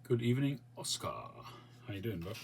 Good evening, Oscar. How you doing, bud?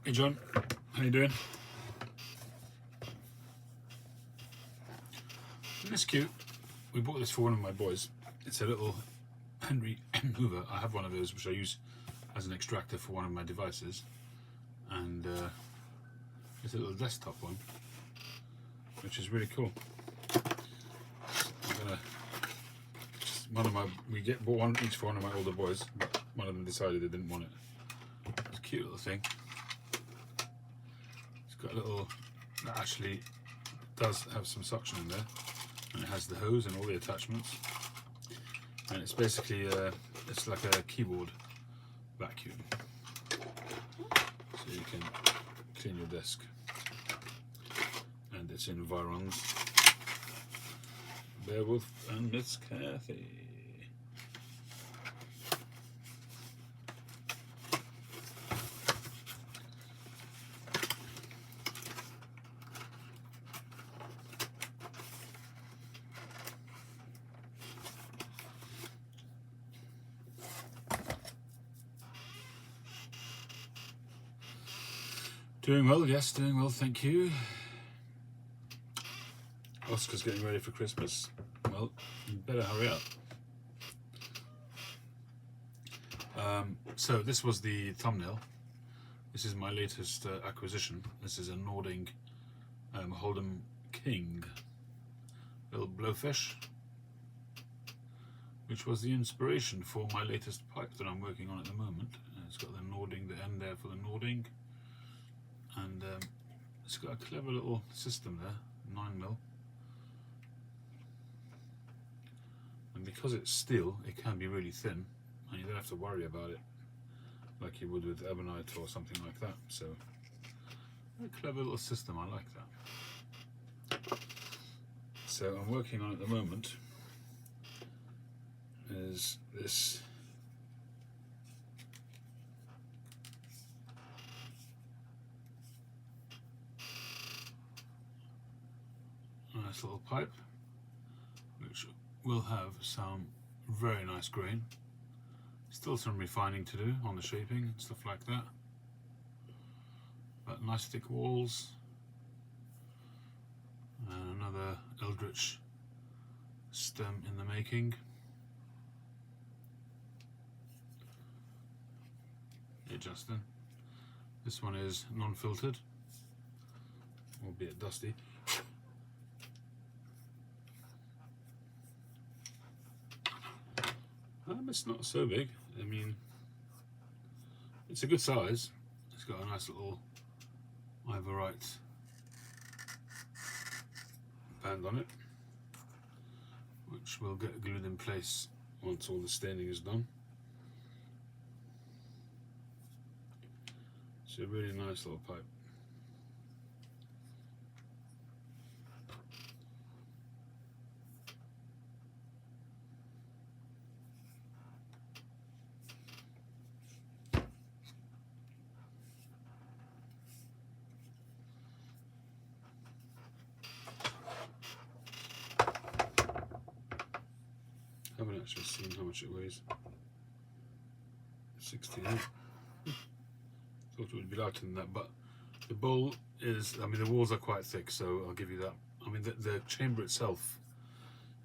Hey John, how you doing? Isn't this cute? We bought this for one of my boys. It's a little Henry Hoover. I have one of those which I use as an extractor for one of my devices, and it's a little desktop one, which is really cool. We bought one each for one of my older boys, but one of them decided they didn't want it. It's a cute little thing. Got a little, that actually does have some suction in there, and it has the hose and all the attachments, and it's basically it's like a keyboard vacuum, so you can clean your desk, and it's in Virons. Beowulf and Miss Kathy. Doing well, yes, doing well, thank you. Oscar's getting ready for Christmas. Well, you better hurry up. So this was the thumbnail. This is my latest acquisition. This is a Nording Hold'em King, little blowfish, which was the inspiration for my latest pipe that I'm working on at the moment. It's got the Nording, the end there for the Nording. And it's got a clever little system there, 9mm. And because it's steel, it can be really thin, and you don't have to worry about it like you would with ebonite or something like that. So, a clever little system, I like that. So I'm working on at the moment is this nice little pipe, which will have some very nice grain. Still some refining to do on the shaping and stuff like that, but nice thick walls, and another eldritch stem in the making. Hey Justin, this one is non-filtered, albeit dusty. It's not so big. I mean, it's a good size. It's got a nice little ivorite band on it, which will get glued in place once all the staining is done. It's a really nice little pipe. I haven't actually seen how much it weighs. 68. Thought it would be lighter than that, but the bowl is, I mean, the walls are quite thick, so I'll give you that. I mean, the chamber itself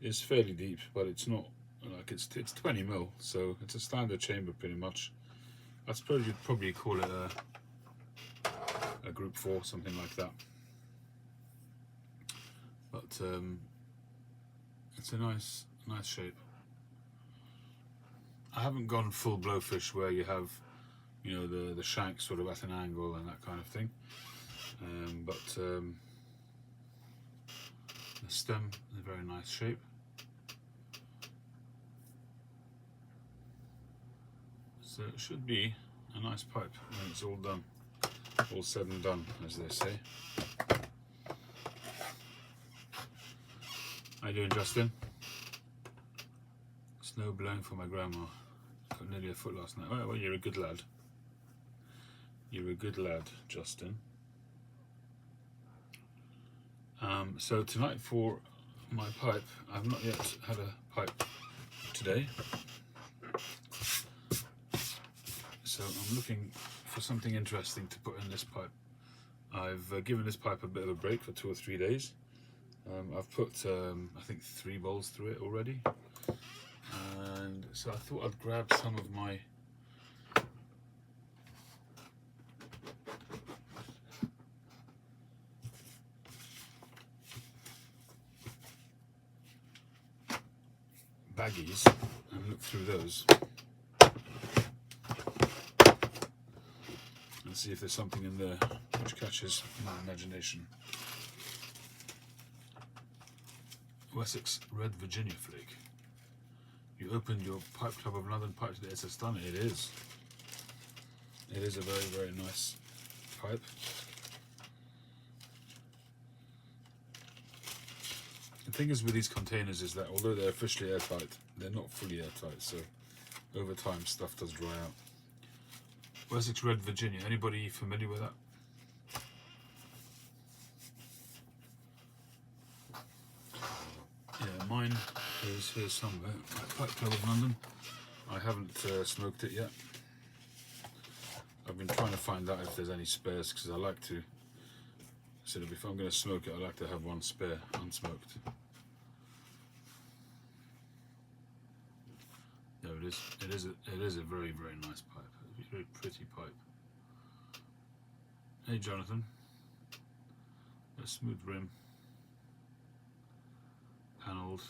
is fairly deep, but it's not like it's 20mm, so it's a standard chamber pretty much. I suppose you'd probably call it a group 4, something like that. But it's a nice shape. I haven't gone full blowfish where you have, you know, the shank sort of at an angle and that kind of thing, but the stem is a very nice shape. So it should be a nice pipe when it's all done, all said and done, as they say. How you doing, Justin? Snow blowing for my grandma. Got nearly a foot last night. Oh, well, you're a good lad. You're a good lad, Justin. So tonight for my pipe, I've not yet had a pipe today. So I'm looking for something interesting to put in this pipe. I've given this pipe a bit of a break for 2 or 3 days. I've put, I think, 3 bowls through it already. And so I thought I'd grab some of my baggies and look through those and see if there's something in there which catches my imagination. Wessex Red Virginia Flake. You opened your Pipe Club of London pipe today. It's a stunner. It is. It is a very, very nice pipe. The thing is with these containers is that although they're officially airtight, they're not fully airtight, so over time stuff does dry out. Wessex Red Virginia, anybody familiar with that? Yeah, mine is here somewhere, Pipe Club of London. I haven't smoked it yet. I've been trying to find out if there's any spares, because I like to, sort of, if I'm going to smoke it, I like to have one spare, unsmoked. There it is. It is a very, very nice pipe. A very pretty pipe. Hey, Jonathan. A smooth rim. Panelled.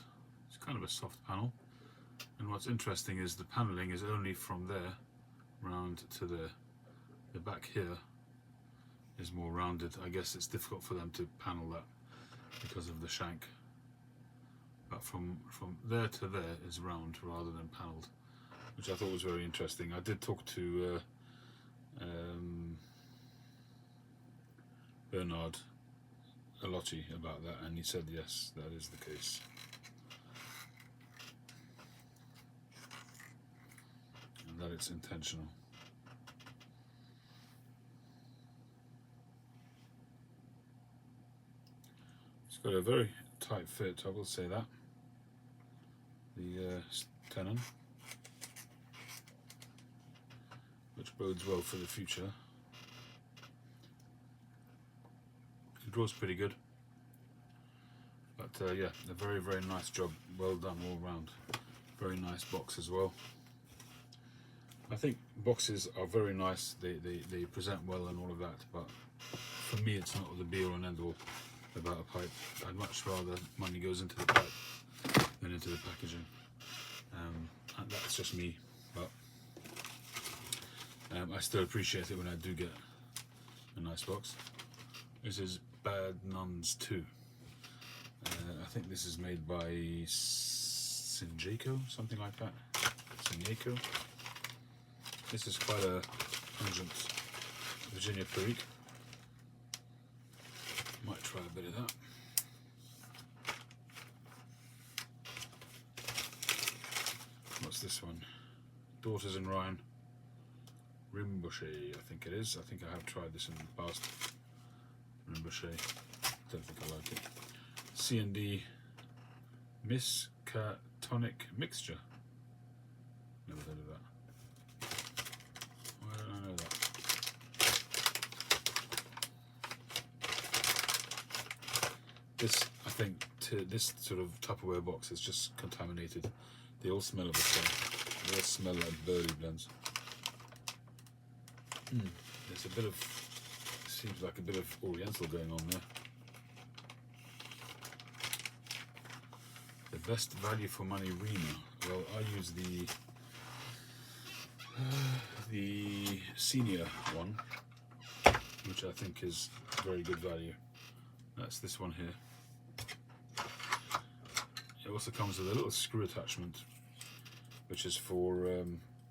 It's kind of a soft panel. And what's interesting is the panelling is only from there round to there. The back here is more rounded. I guess it's difficult for them to panel that because of the shank. But from there to there is round rather than panelled, which I thought was very interesting. I did talk to Bernard Alotti about that, and he said yes, that is the case. And that it's intentional. It's got a very tight fit, I will say that. The tenon, which bodes well for the future. It draws pretty good, but yeah, a very, very nice job, well done all round. Very nice box as well. I think boxes are very nice, they present well and all of that, but for me it's not the be all and end all about a pipe. I'd much rather money goes into the pipe than into the packaging. And that's just me, but I still appreciate it when I do get a nice box. This is Bad Nuns 2. I think this is made by Sinjaco, something like that. Sinjaco. This is quite a pungent Virginia Perique. Might try a bit of that. What's this one? Daughters in Rhine. Rimbuche, I think it is. I think I have tried this in the past. Rimbuche. Don't think I like it. C&D Miskatonic Mixture. Never heard of that. Why don't I know that? This, I think, this sort of Tupperware box is just contaminated. They all smell of the same. They all smell like burley blends. There's a bit of, seems like a bit of Oriental going on there. The best value for money Rena. Well, I use the senior one, which I think is very good value. That's this one here. It also comes with a little screw attachment, which is for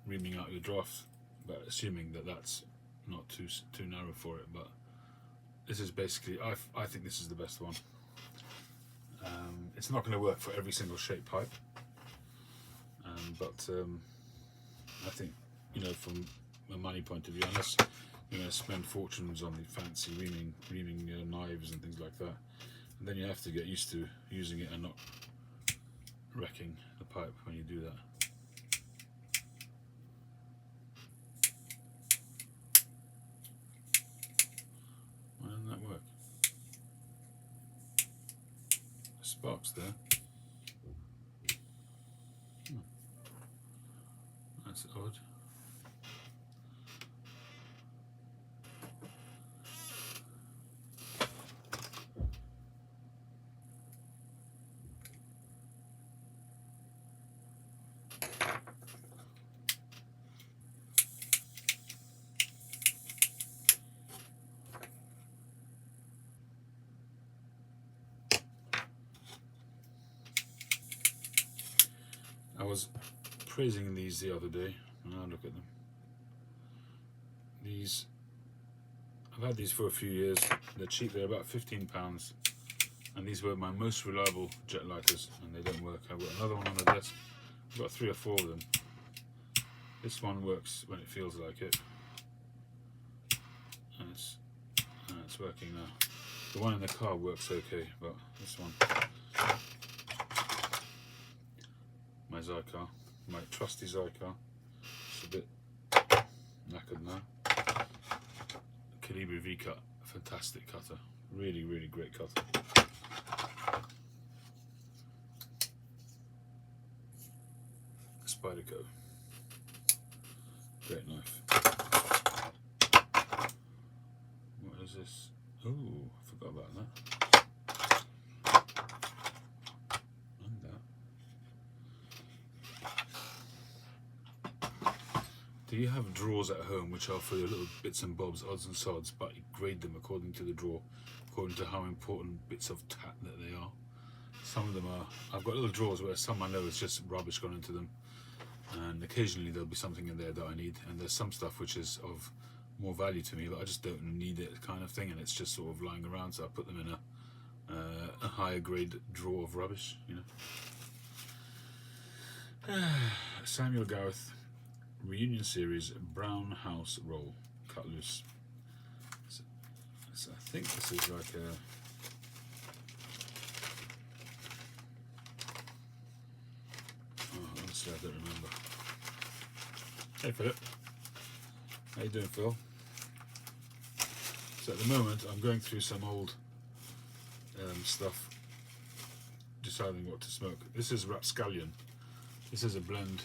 reaming out your draft but assuming that that's not too narrow for it. But this is basically, I think this is the best one. It's not going to work for every single shape pipe, but I think, you know, from a money point of view, unless you're going to spend fortunes on the fancy reaming knives and things like that, and then you have to get used to using it and not wrecking the pipe when you do that. Why doesn't that work? Sparks there. That's odd. I was praising these the other day. Now look at them. These, I've had these for a few years. They're cheap. They're about £15, and these were my most reliable jet lighters, and they don't work. I've got another one on the desk. I've got 3 or 4 of them. This one works when it feels like it, and it's working now. The one in the car works okay, but this one, my Zycar, my trusty Zycar, it's a bit knackered now. Calibri V-cut, fantastic cutter, really, really great cutter. Spyderco, great knife. What is this? Oh, I forgot about that. And that. Do you have drawers at home which are for your little bits and bobs, odds and sods, but you grade them according to the drawer, according to how important bits of tat that they are? Some of them are, I've got little drawers where some I know is just rubbish gone into them, and occasionally there'll be something in there that I need, and there's some stuff which is of more value to me, but I just don't need it kind of thing, and it's just sort of lying around, so I put them in a higher grade drawer of rubbish, you know. Samuel Gareth Reunion Series Brown House Roll, cut loose. So I think this is like a, oh, honestly I don't remember. Hey Philip, how you doing, Phil? So at the moment I'm going through some old stuff, deciding what to smoke. This is Rapscallion. This is a blend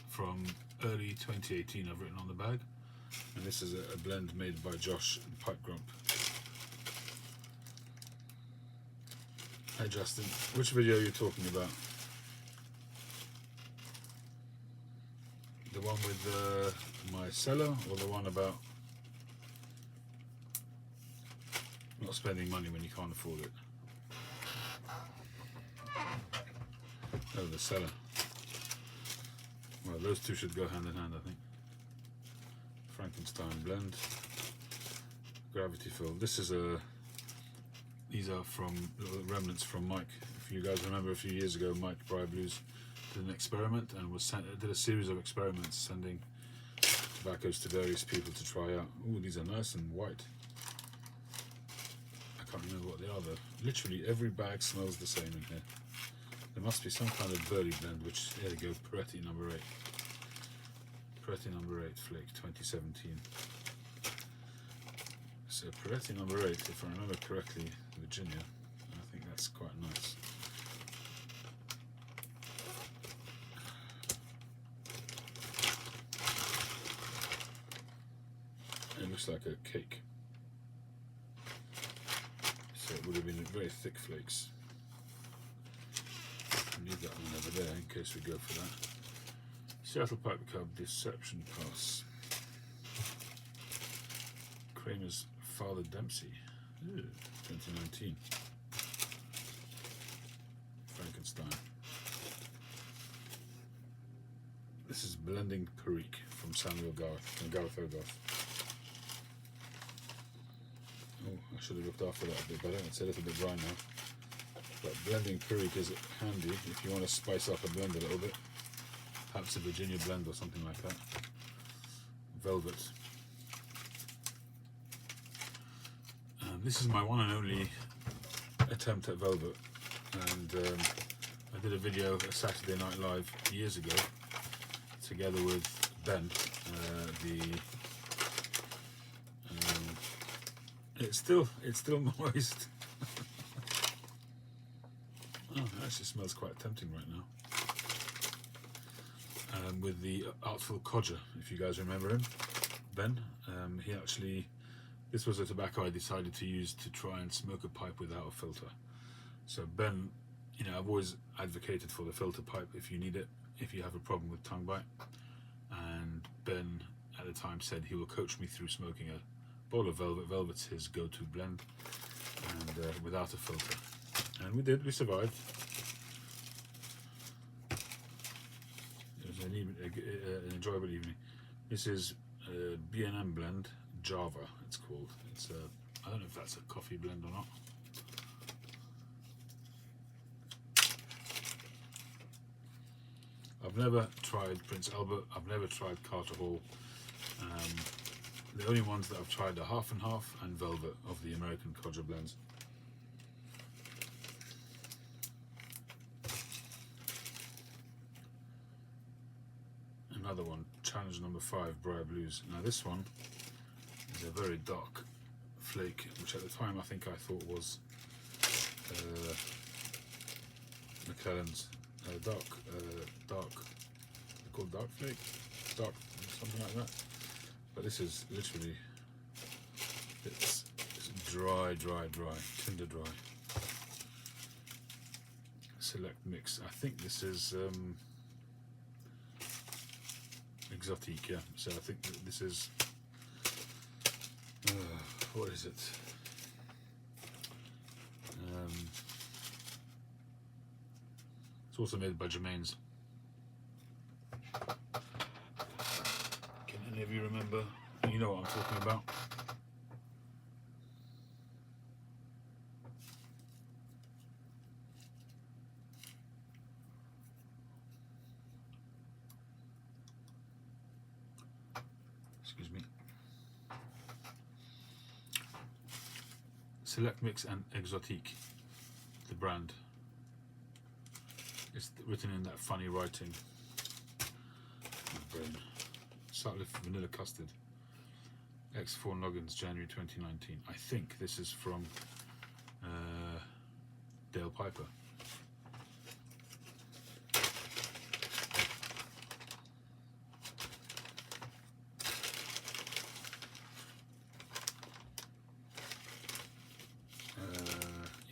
from early 2018, I've written on the bag, and this is a blend made by Josh Pipe Grump. Hi Justin, which video are you talking about? The one with my cellar, or the one about not spending money when you can't afford it? Oh, the cellar. Well, those two should go hand in hand, I think. Frankenstein blend, gravity fill. This is these are from little remnants from Mike. If you guys remember, a few years ago, Mike Bry Blues did an experiment and did a series of experiments, sending tobaccos to various people to try out. Oh, these are nice and white. I can't remember what they are though. Literally every bag smells the same in here. There must be some kind of Burley blend, which, there you go, Peretti number 8. Peretti number 8 Flake 2017. So Peretti number 8, if I remember correctly, Virginia. I think that's quite nice. It looks like a cake. So it would have been very thick flakes. Leave that one over there in case we go for that. Seattle Pipe Cub Deception Pass. Kramer's Father Dempsey. Ooh, 2019. Frankenstein. This is Blending Perique from from Samuel Garth and Garth Hogarth. Oh, I should have looked after that a bit better. It's a little bit dry now. But blending Perique is handy if you want to spice up a blend a little bit. Perhaps a Virginia blend or something like that. Velvet. This is my one and only attempt at velvet, and I did a video, a Saturday Night Live years ago, together with Ben. It's still moist. Oh, it actually smells quite tempting right now. With the Artful Codger, if you guys remember him, Ben. He actually, this was a tobacco I decided to use to try and smoke a pipe without a filter. So Ben, you know, I've always advocated for the filter pipe if you need it, if you have a problem with tongue bite. And Ben at the time said he will coach me through smoking a bowl of velvet. Velvet's his go-to blend, and without a filter. And we did, we survived. It was an enjoyable evening. This is a B&M blend, Java it's called. It's I don't know if that's a coffee blend or not. I've never tried Prince Albert, I've never tried Carter Hall. The only ones that I've tried are Half and Half and Velvet of the American Codger blends. Another one, challenge number 5, Briar Blues. Now this one is a very dark flake, which at the time I think I thought was McClellan's dark, they're called dark flake, dark something like that. But this is literally, it's dry, tinder dry. Select mix. I think this is Exotique, yeah. So I think that this is what is it? It's also made by Germain's. Can any of you remember? You know what I'm talking about. Excuse me. Select Mix and Exotique, the brand. It's written in that funny writing. My brain. Sutliff Vanilla Custard. X4 Noggins, January 2019. I think this is from Dale Piper.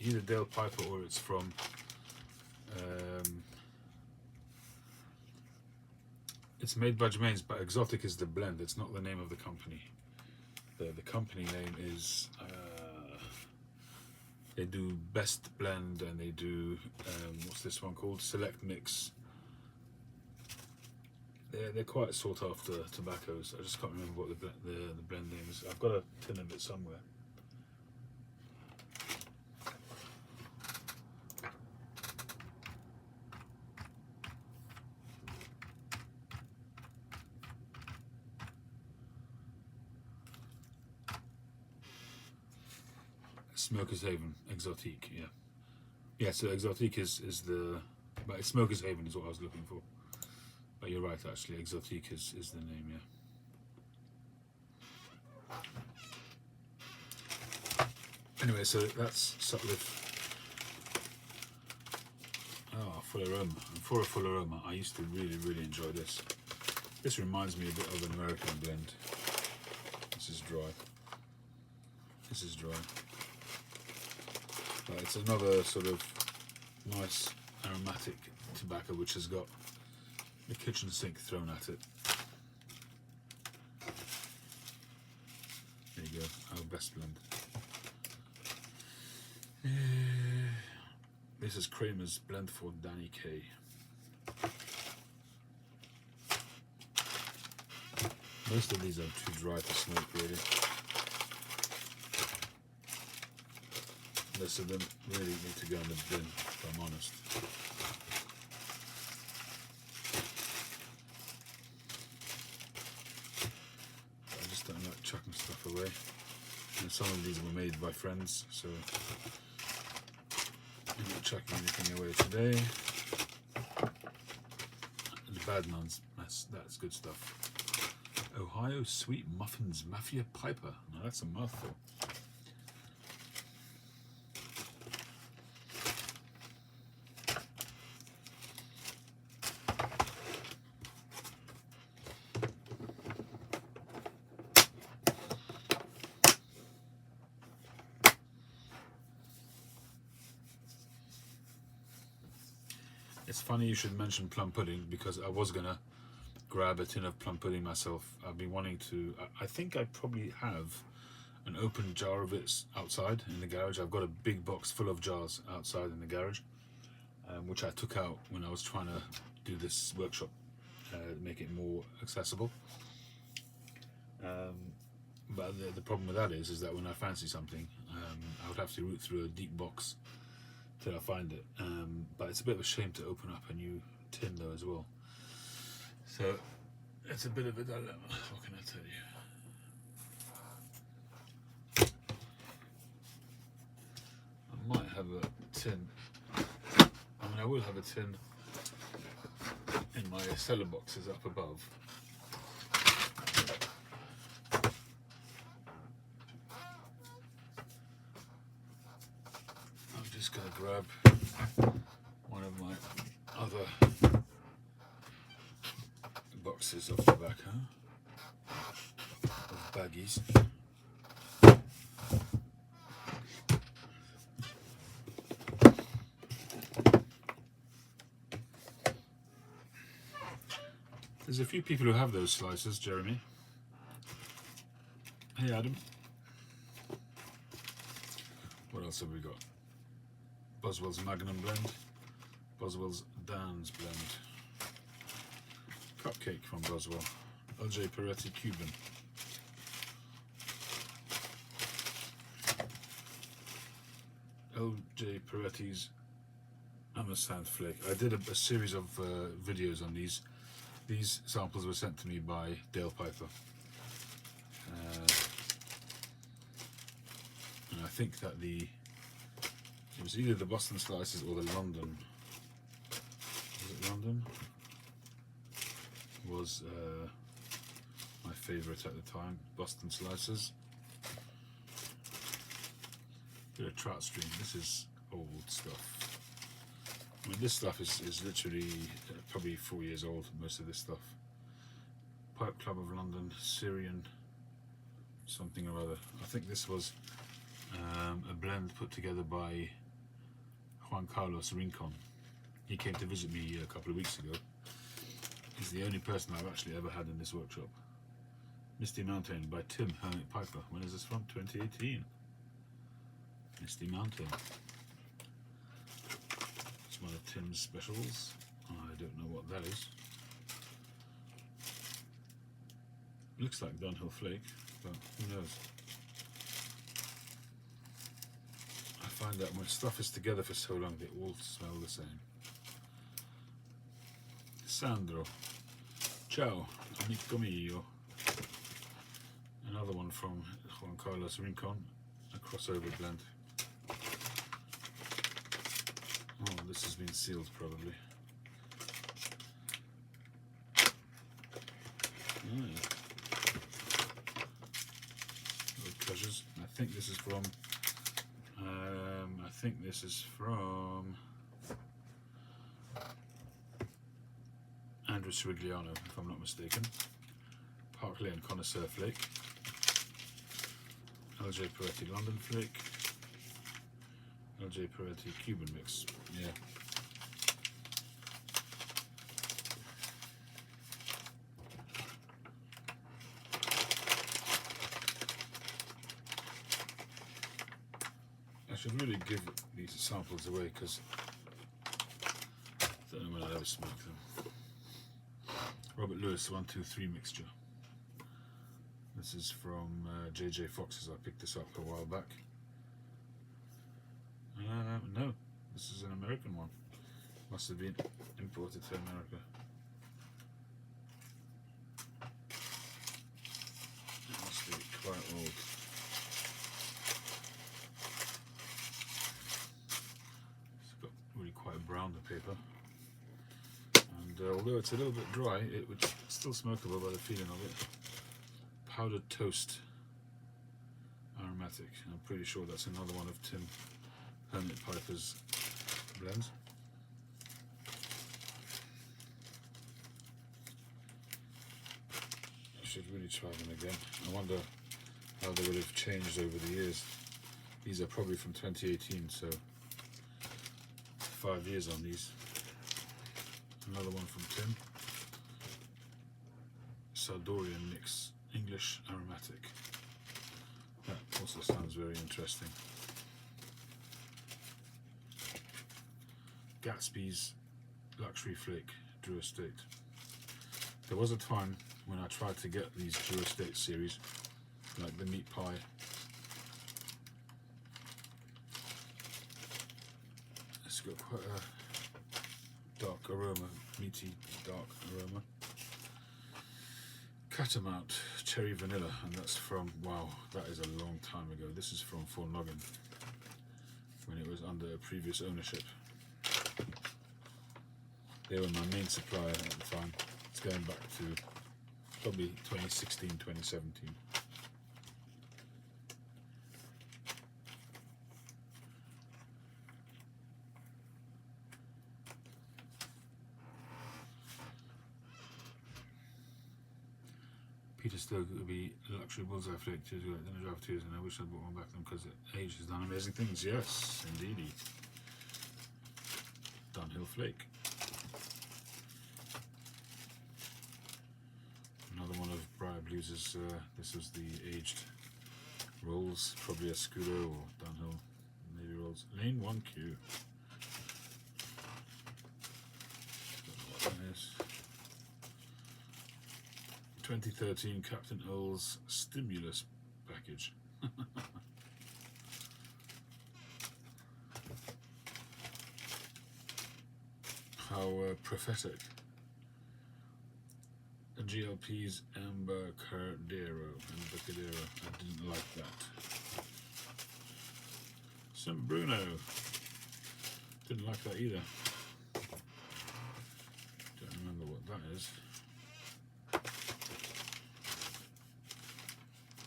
Either Dale Piper or it's from it's made by Germain's, but Exotic is the blend. It's not the name of the company. The company name is they do Best Blend, and they do what's this one called? Select Mix. They're quite sought after tobaccos. I just can't remember what the blend name is. I've got a tin of it somewhere. Smoker's Haven, Exotique, yeah. Yeah, so Exotique is the, but Smoker's Haven is what I was looking for. But you're right, actually, Exotique is the name, yeah. Anyway, so that's Sutliff. Oh, full aroma. And for a full aroma, I used to really enjoy this. This reminds me a bit of an American blend. This is dry. This is dry. But it's another sort of nice aromatic tobacco which has got the kitchen sink thrown at it. There you go, our best blend. This is Kramer's blend for Danny K. Most of these are too dry to smoke, really. Most of them really need to go in the bin, if I'm honest. I just don't like chucking stuff away. And some of these were made by friends, so I'm not chucking anything away today. The bad nuns, that's good stuff. Ohio Sweet Muffins Mafia Piper. Now that's a mouthful. It's funny you should mention plum pudding, because I was gonna grab a tin of plum pudding myself. I've been wanting to. I think I probably have an open jar of it outside in the garage. I've got a big box full of jars outside in the garage, which I took out when I was trying to do this workshop, make it more accessible. But the problem with that is that when I fancy something, I would have to root through a deep box till I find it. But it's a bit of a shame to open up a new tin though as well. So it's a bit of a dilemma. What can I tell you? I might have a tin. I mean, I will have a tin in my cellar boxes up above. I'm just going to grab one of my other boxes off the back, of baggies. There's a few people who have those slices, Jeremy. Hey Adam. What else have we got? Boswell's Magnum Blend, Boswell's Dan's Blend, Cupcake from Boswell, LJ Peretti Cuban, LJ Peretti's Amaranth Flake. I did a series of videos on these. These samples were sent to me by Dale Piper. And I think that it was either the Boston Slices or the London. Was it London? Was my favourite at the time. Boston Slices. Bit of Trout Stream. This is old stuff. I mean, this stuff is literally probably 4 years old, most of this stuff. Pipe Club of London, Syrian something or other. I think this was a blend put together by Juan Carlos Rincon. He came to visit me a couple of weeks ago. He's the only person I've actually ever had in this workshop. Misty Mountain by Tim Hermit Piper. When is this from? 2018. Misty Mountain. It's one of Tim's specials. I don't know what that is. Looks like Dunhill Flake, but who knows? I find that when stuff is together for so long, they all smell the same. Sandro. Ciao, amico mio. Another one from Juan Carlos Rincon, a crossover blend. Oh, this has been sealed probably. Oh, yeah. Little treasures. I think this is from. Andrew Srigliano, if I'm not mistaken. Park Lane Connoisseur Flake. LJ Peretti London Flake. LJ Peretti Cuban Mix. Yeah. I should really give these samples away because I don't know when I'll ever smoke them. Robert Lewis 123 mixture. This is from JJ Fox's. I picked this up a while back. No, this is an American one. Must have been imported to America. It must be quite old. It's got really quite brown, the paper. And although it's a little bit dry, it would still smokable by the feeling of it. Powdered toast aromatic. I'm pretty sure that's another one of Tim Hermit Piper's blends. I should really try them again. I wonder how they would have changed over the years. These are probably from 2018, so 5 years on these. Another one from Tim. Sardorian mix, English aromatic. That also sounds very interesting. Gatsby's Luxury Flake Drew Estate. There was a time when I tried to get these Drew Estate series, like the meat pie. It's got quite a dark aroma, meaty dark aroma. Catamount Cherry Vanilla, and that's from, wow, that is a long time ago. This is from Fort Noggin, when it was under a previous ownership. They were my main supplier at the time. It's going back to probably 2016, 2017. Peter Stoke would be Luxury Bullseye Flake, then a drive 2 years, and I wish I'd bought one back then because age has done amazing things. Yes, indeedy. Downhill Flake. Another one of Briar Blues' this was the aged rolls, probably a scooter or downhill navy rolls. Lane 1Q. Don't know what that is. 2013 Captain Earl's Stimulus package. How prophetic. GLP's Embarcadero. I didn't like that. Some Bruno. Didn't like that either. Don't remember what that is.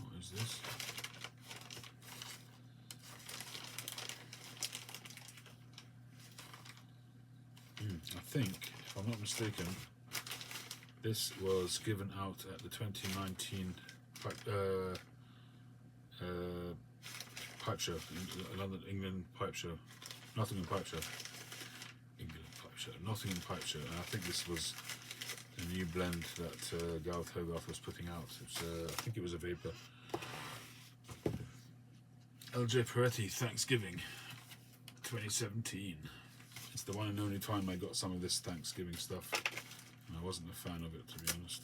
What is this? I think, if I'm not mistaken, this was given out at the 2019 pipe show, London, England pipe show, Nottingham pipe show, Nottingham pipe show, and I think this was a new blend that Gareth Hogarth was putting out. It's, I think it was a vapor. LJ Peretti Thanksgiving 2017. It's the one and only time I got some of this Thanksgiving stuff, and I wasn't a fan of it, to be honest.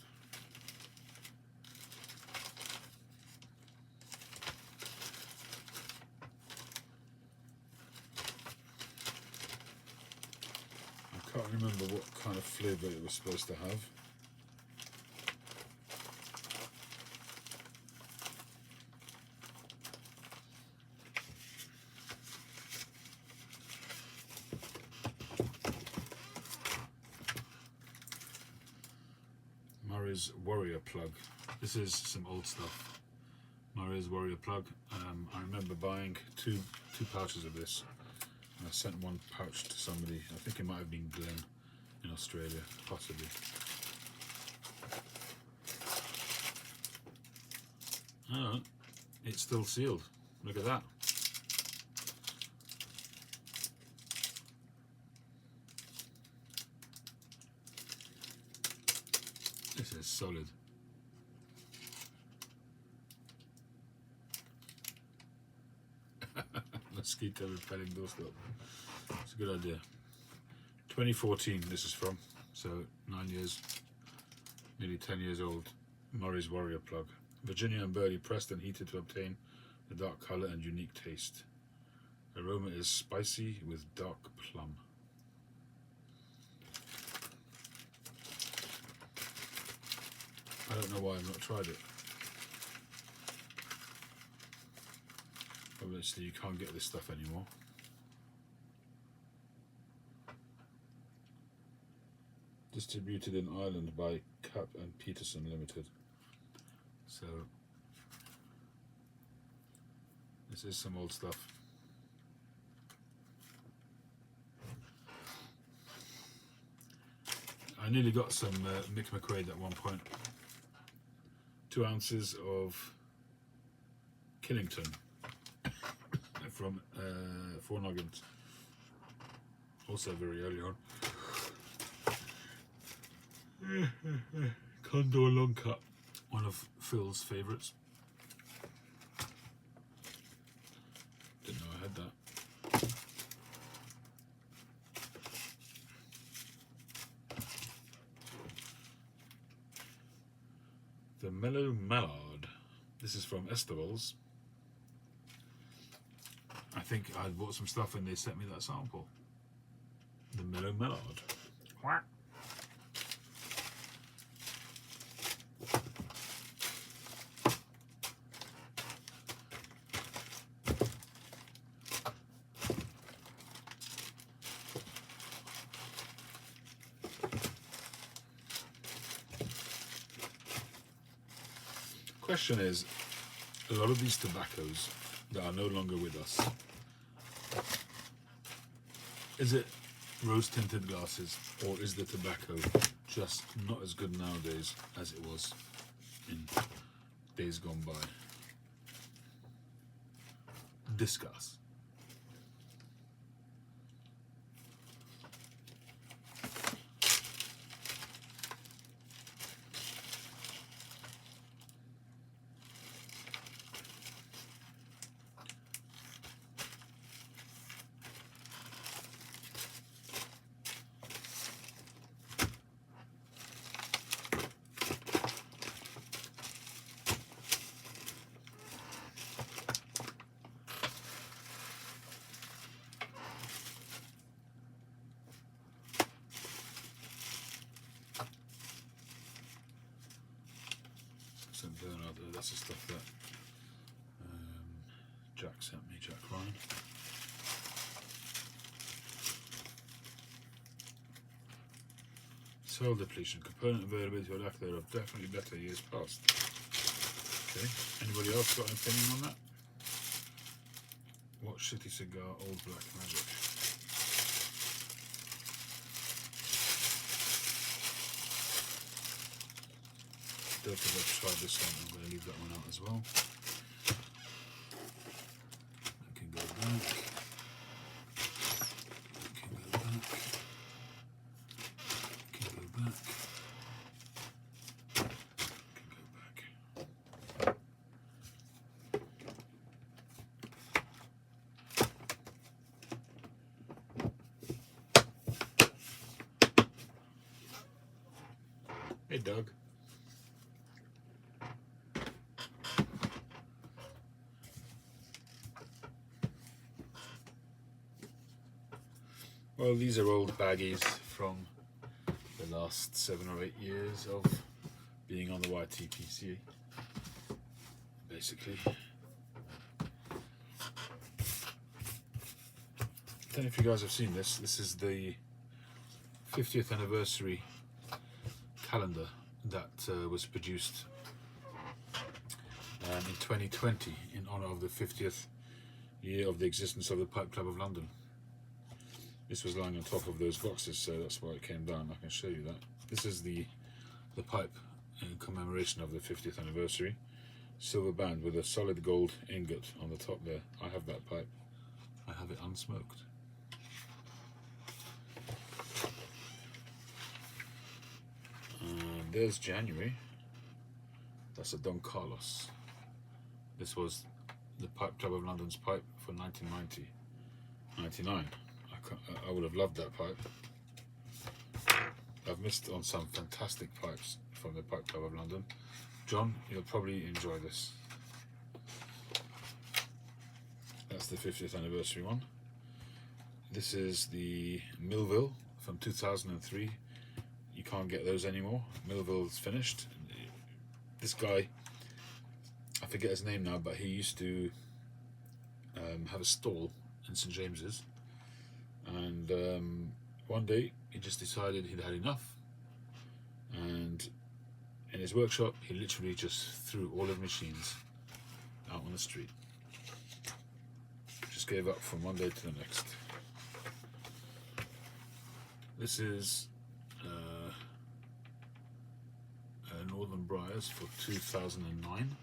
I can't remember what kind of flavour it was supposed to have. Murray's Warrior Plug. This is some old stuff. Murray's Warrior Plug. I remember buying two pouches of this. I sent one pouch to somebody. I think it might have been Glenn in Australia, possibly. Oh, it's still sealed. Look at that. This is solid. Mosquito repelling doorstop. It's a good idea. 2014 this is from, so 9 years, nearly 10 years old. Murray's Warrior Plug. Virginia and burley pressed and heated to obtain a dark color and unique taste. Aroma is spicy with dark plum. I don't know why I've not tried it. Obviously you can't get this stuff anymore. Distributed in Ireland by Cap and Peterson Limited. So this is some old stuff. I nearly got some Mick McQuaid at one point. 2 ounces of Killington from 4 Noggins. Also very early on. Condor Long Cut, one of Phil's favourites. Didn't know I had that. The Mellow Mallard. This is from Esteval's. I think I bought some stuff and they sent me that sample. The Mellow Mallard. What? Question is, a lot of these tobaccos that are no longer with us, is it rose tinted glasses, or is the tobacco just not as good nowadays as it was in days gone by? Discuss. That's the stuff that Jack sent me, Jack Ryan. Cell depletion, component availability or lack thereof, definitely better years past. Okay, anybody else got an opinion on that? What shitty cigar, Old Black Magic? Don't think I've tried this one, I'm going to leave that one out as well. I can go back. I can go back. I can go back. I can go back. Hey Doug. Well, these are old baggies from the last 7 or 8 years of being on the YTPC, basically. I don't know if you guys have seen this. This is the 50th anniversary calendar that was produced in 2020 in honour of the 50th year of the existence of the Pipe Club of London. This was lying on top of those boxes, so that's why it came down. I can show you that. This is the pipe in commemoration of the 50th anniversary. Silver band with a solid gold ingot on the top there. I have that pipe. I have it unsmoked. And there's January. That's a Don Carlos. This was the Pipe Club of London's pipe for 1990. 99. I would have loved that pipe. I've missed on some fantastic pipes from the Pipe Club of London. John, you'll probably enjoy this. That's the 50th anniversary one. This is the Millville from 2003. You can't get those anymore. Millville's finished. This guy, I forget his name now, but he used to have a stall in St James's, and one day he just decided he'd had enough, and in his workshop he literally just threw all of the machines out on the street. Just gave up from one day to the next. This is Northern Briars for 2009.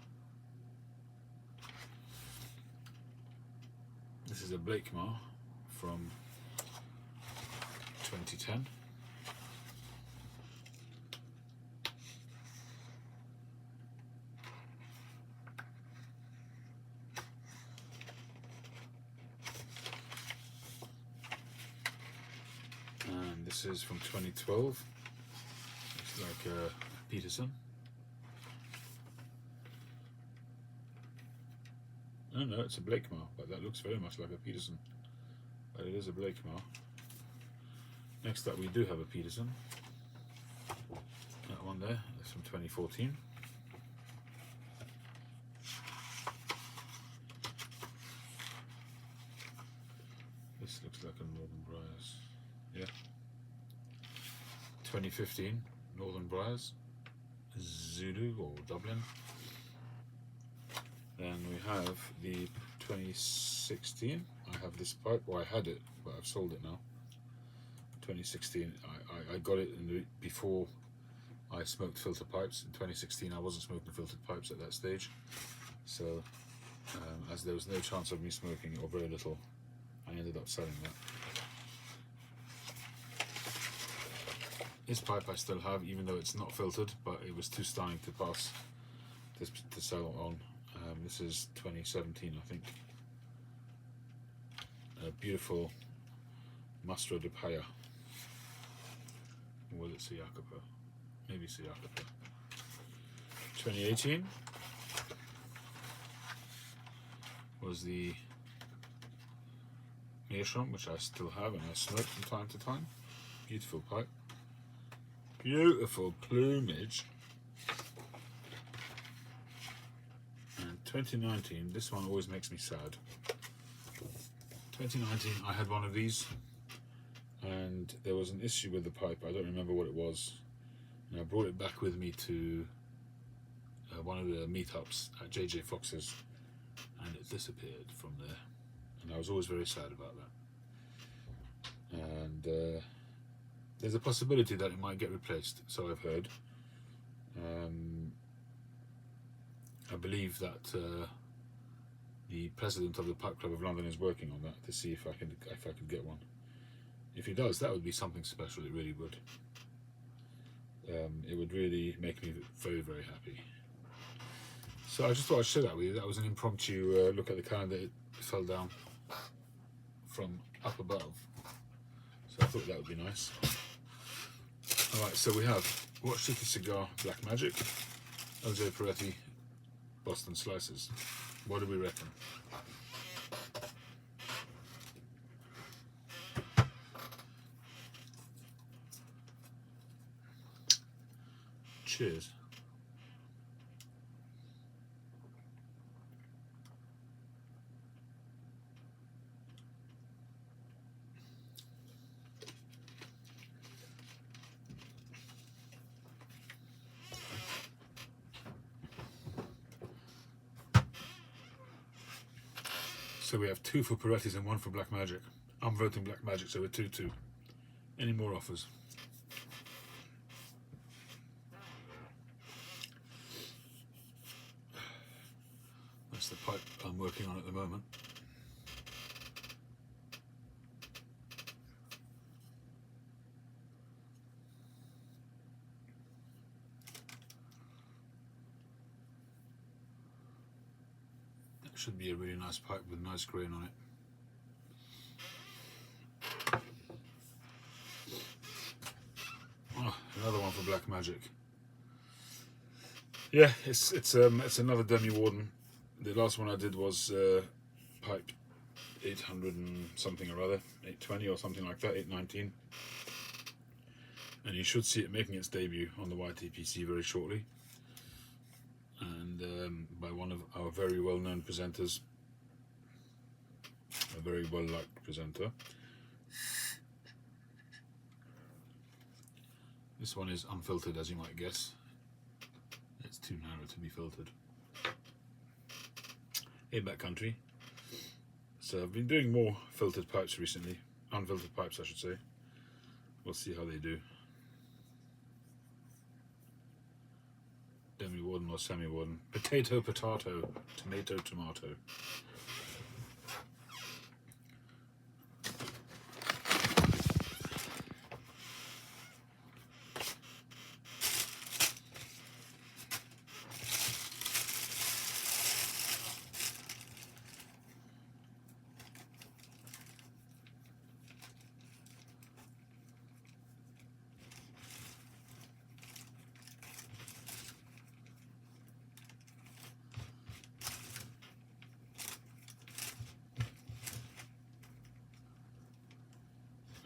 This is a Blakemar from 2010. And this is from 2012. It's like a Peterson. No, it's a Blakemar, but that looks very much like a Peterson. But it is a Blakemar. Next up, we do have a Peterson. That one there, that's from 2014. This looks like a Northern Briars. Yeah. 2015, Northern Briars, Zulu or Dublin. Then we have the 2016. I have this pipe, or I had it, but I've sold it now. 2016, I got it before I smoked filter pipes. In 2016, I wasn't smoking filtered pipes at that stage. So, as there was no chance of me smoking, or very little, I ended up selling that. This pipe I still have, even though it's not filtered, but it was too stunning to pass to sell on. This is 2017, I think. A beautiful Mastro de Paya. Or was it Siakapa? Maybe Siakapa. 2018 was the Meerschaum, which I still have and I smoke from time to time. Beautiful pipe. Beautiful plumage. 2019, this one always makes me sad. 2019, I had one of these, and there was an issue with the pipe. I don't remember what it was, and I brought it back with me to one of the meetups at JJ Fox's, and it disappeared from there, and I was always very sad about that. And there's a possibility that it might get replaced, so I've heard. I believe that the president of the Pipe Club of London is working on that to see if I could get one. If he does, that would be something special. It really would. It would really make me very, very happy. So I just thought I'd share that with you. That was an impromptu look at the calendar. It fell down from up above, so I thought that would be nice. All right, so we have Watch City Cigar Black Magic, LJ Peretti Boston Slices. What do we reckon? Cheers. So we have 2 for Peretti's and 1 for Black Magic. I'm voting Black Magic, so we're 2-2. Any more offers? That's the pipe I'm working on at the moment. Should be a really nice pipe with nice grain on it. Oh, another one for Black Magic. Yeah, it's another Demi Warden. The last one I did was pipe 800 and something or other, 820 or something like that, 819. And you should see it making its debut on the YTPC very shortly. And by one of our very well-known presenters, a very well-liked presenter. This one is unfiltered, as you might guess. It's too narrow to be filtered. In that country. So I've been doing more filtered pipes recently. Unfiltered pipes, I should say. We'll see how they do. Demi-Warden or semi-Warden. Potato, potato. Tomato, tomato.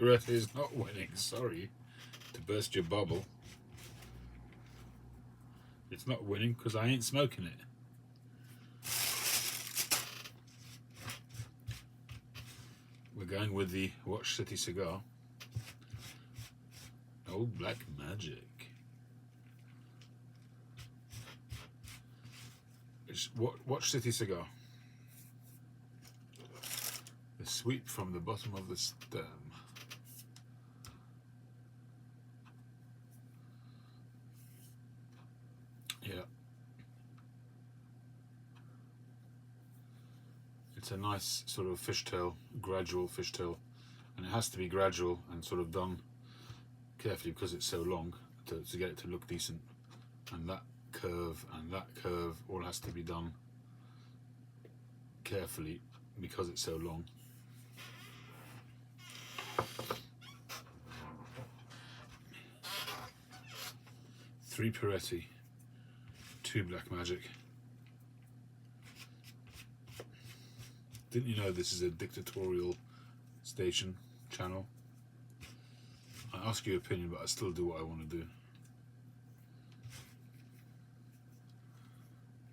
Red is not winning, sorry to burst your bubble. It's not winning because I ain't smoking it. We're going with the Watch City cigar. Old Black Magic. It's Watch City cigar. The sweep from the bottom of the stem. Yeah. It's a nice sort of fishtail, gradual fishtail, and it has to be gradual and sort of done carefully because it's so long to get it to look decent. And that curve all has to be done carefully because it's so long. Three Peretti, 2 Black Magic. Didn't you know this is a dictatorial station, channel? I ask your opinion, but I still do what I want to do.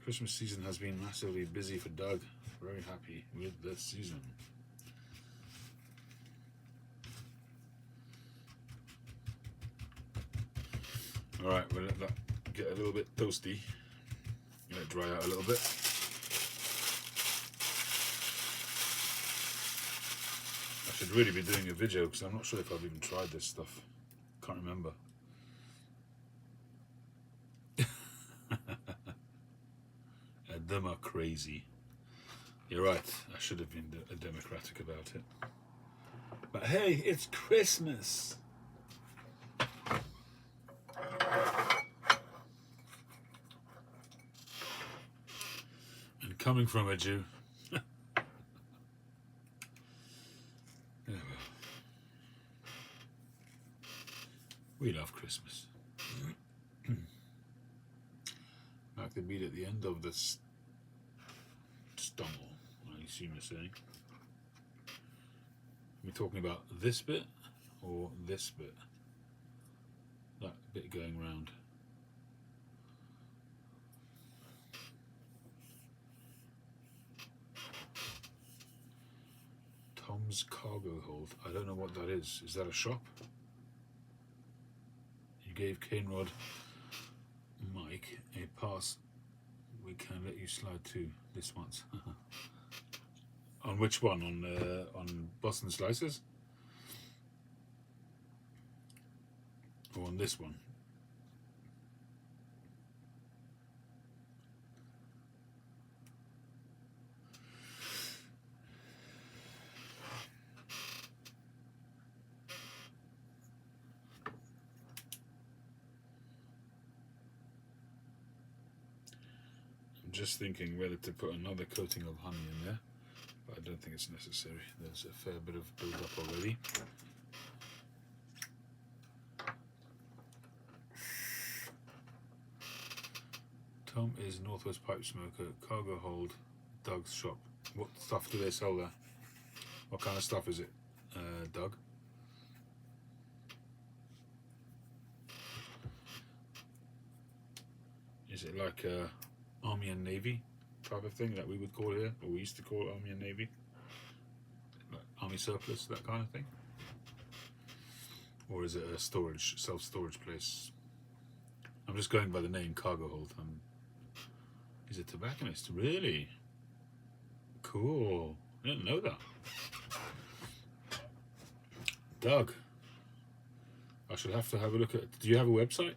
Christmas season has been massively busy for Doug. Very happy with this season. Alright, we'll let that get a little bit toasty. Let it dry out a little bit. I should really be doing a video because I'm not sure if I've even tried this stuff. Can't remember. Them are crazy. You're right, I should have been democratic about it. But hey, it's Christmas! And coming from a Jew. We love Christmas. Like the beat at the end of this stumble, I assume you're saying. Are we talking about this bit or this bit? That bit going round. Tom's Cargo Hold. I don't know what that is. Is that a shop? You gave Cane Rod Mike a pass. We can let you slide too this once. On which one? On Boston Slices? Or on this one? Just thinking whether to put another coating of honey in there, but I don't think it's necessary. There's a fair bit of build up already. Tom is Northwest Pipe Smoker, cargo hold, Doug's shop. What stuff do they sell there? What kind of stuff is it, Doug? Is it like Army and Navy type of thing that we would call here, or we used to call it Army and Navy? Like Army surplus, that kind of thing? Or is it a storage, self-storage place? I'm just going by the name cargo hold. He's a tobacconist, really? Cool. I didn't know that. Doug, I should have to have a look at. Do you have a website?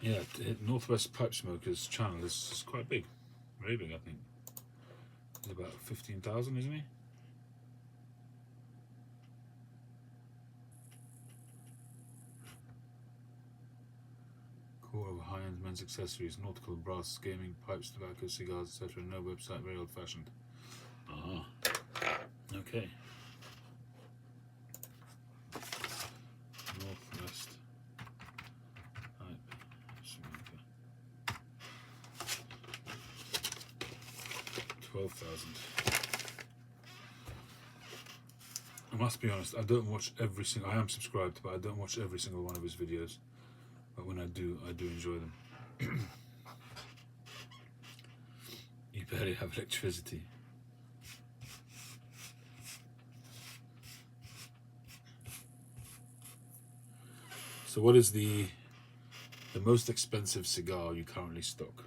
Yeah, Northwest Pipe Smokers channel is quite big, very big. I think he's about 15,000, isn't he? Core of high-end men's accessories, nautical, brass, gaming, pipes, tobacco, cigars, etc. No website, very old-fashioned. Ah, okay. Northwest Pipe Smoker. 12,000. I must be honest, I don't watch every single. I am subscribed, but I don't watch every single one of his videos. But when I do enjoy them. You barely have electricity. So what is the most expensive cigar you currently stock?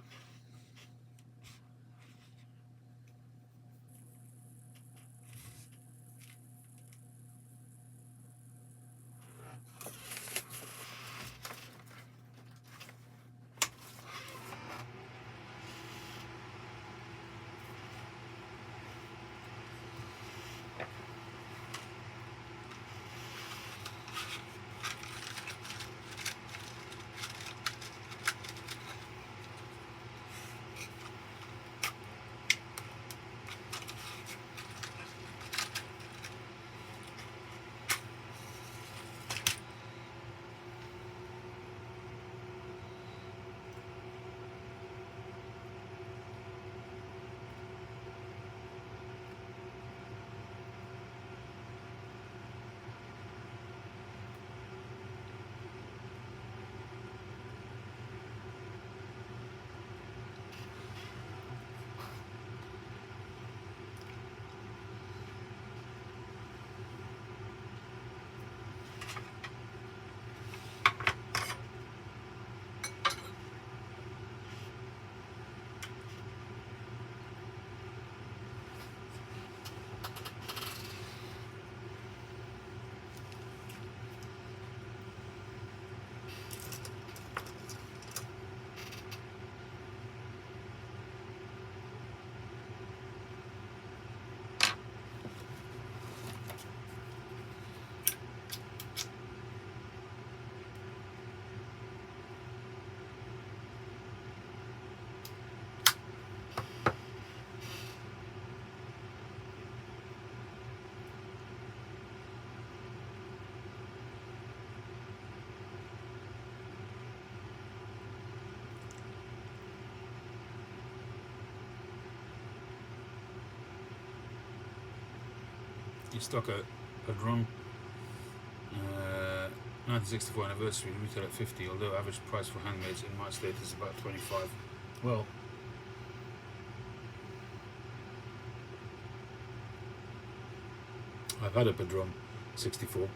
You stock a Padron 1964 anniversary, retail at 50, although average price for handmaids in my state is about 25. Well, I've had a Padron 64.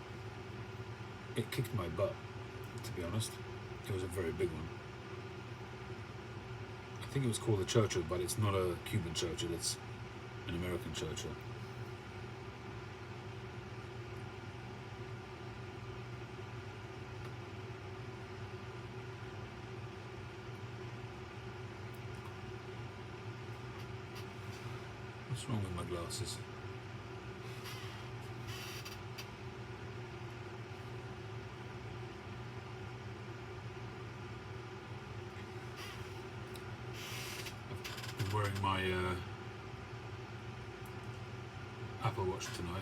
It kicked my butt, to be honest. It was a very big one. I think it was called a Churchill, but it's not a Cuban Churchill, it's an American Churchill. What's wrong with my glasses? I'm wearing my Apple Watch tonight,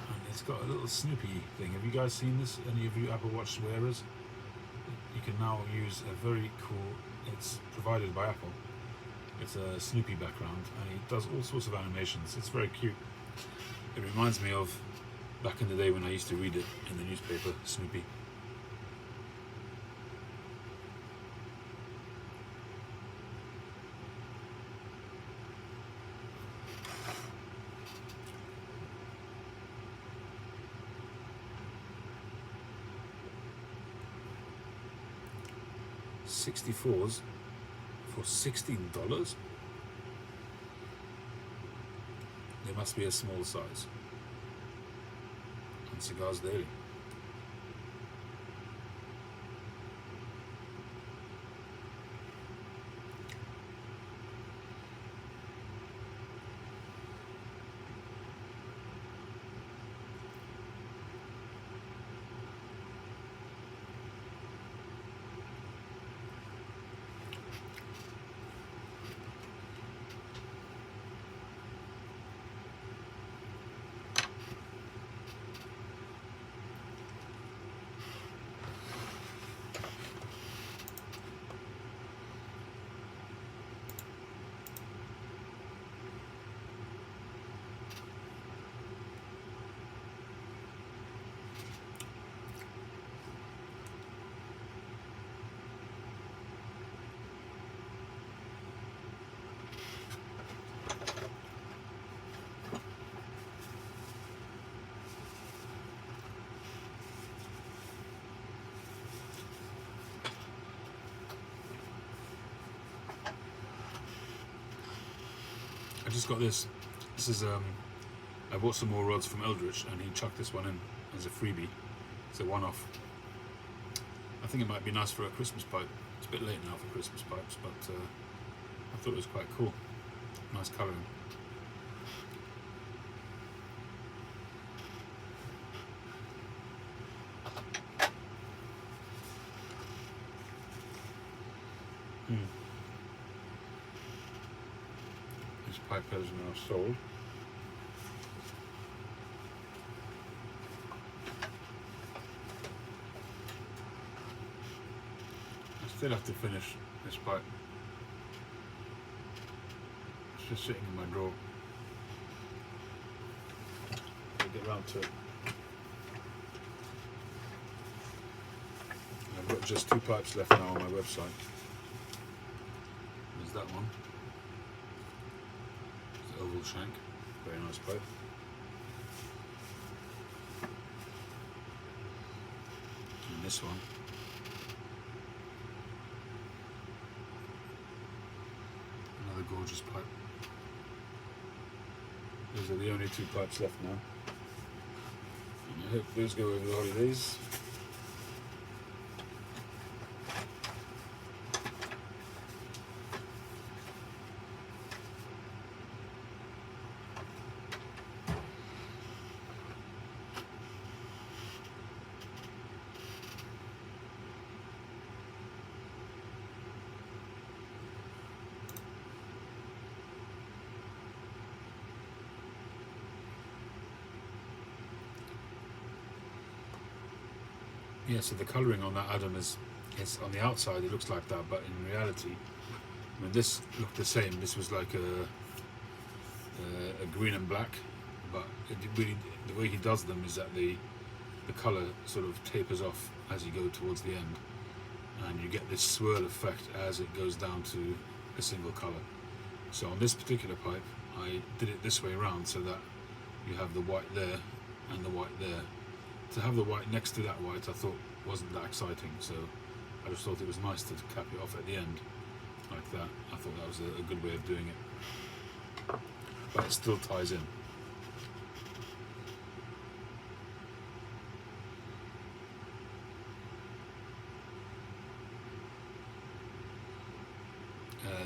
and it's got a little Snoopy thing. Have you guys seen this? Any of you Apple Watch wearers? You can now use a very cool, it's provided by Apple. It's a Snoopy background, and it does all sorts of animations. It's very cute. It reminds me of back in the day when I used to read it in the newspaper, Snoopy. $64s for $16? They must be a small size. And Cigars Daily. I just got this. This is I bought some more rods from Eldritch, and he chucked this one in as a freebie. It's a one-off. I think it might be nice for a Christmas pipe. It's a bit late now for Christmas pipes, but I thought it was quite cool. Nice colouring. This pipe is now sold. I still have to finish this pipe. It's just sitting in my drawer. I'll get round to it. I've got just 2 pipes left now on my website. There's that one. It's the oval shank. Very nice pipe. And this one. Another gorgeous pipe. Those are the only 2 pipes left now. And I hope those go over the holidays. Yeah, so the colouring on that Adam is on the outside it looks like that, but in reality, I mean, this looked the same. This was like a green and black, but it really, the way he does them is that the colour sort of tapers off as you go towards the end, and you get this swirl effect as it goes down to a single colour. So on this particular pipe, I did it this way around so that you have the white there and the white there. To have the white next to that white I thought wasn't that exciting, so I just thought it was nice to cap it off at the end like that. I thought that was a good way of doing it, but it still ties in.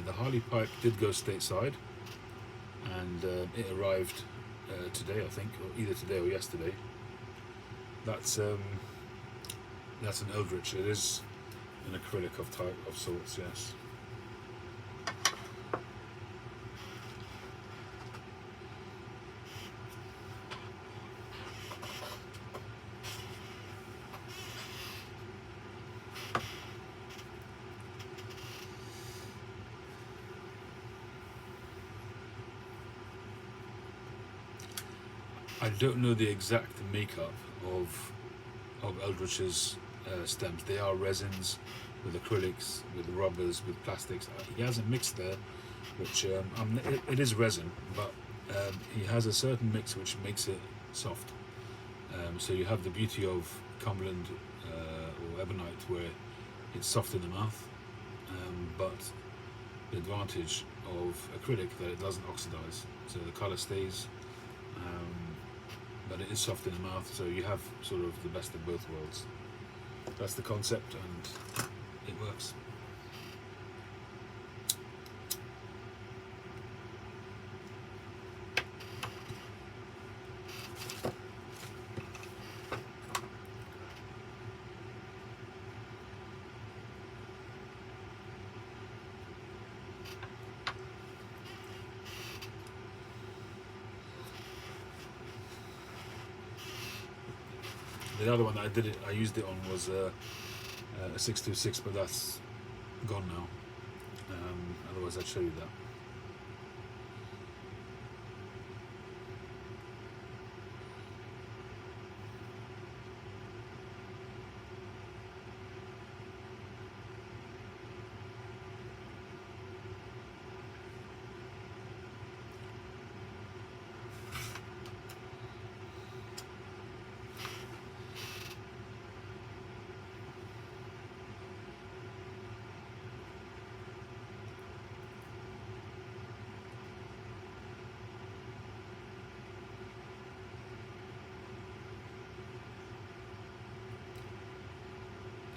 The Harley pipe did go stateside, and it arrived today, I think, or either today or yesterday. That's an Eldritch. It is an acrylic of type of sorts, yes. I don't know the exact makeup of Eldritch's stems. They are resins with acrylics, with rubbers, with plastics. He has a mix there, which it is resin, but he has a certain mix which makes it soft. So you have the beauty of Cumberland or Ebonite, where it's soft in the mouth, but the advantage of acrylic that it doesn't oxidize, so the color stays. But it is soft in the mouth, so you have sort of the best of both worlds. That's the concept, and it works. The other one that I used it on was a 626, but that's gone now. Otherwise, I'd show you that.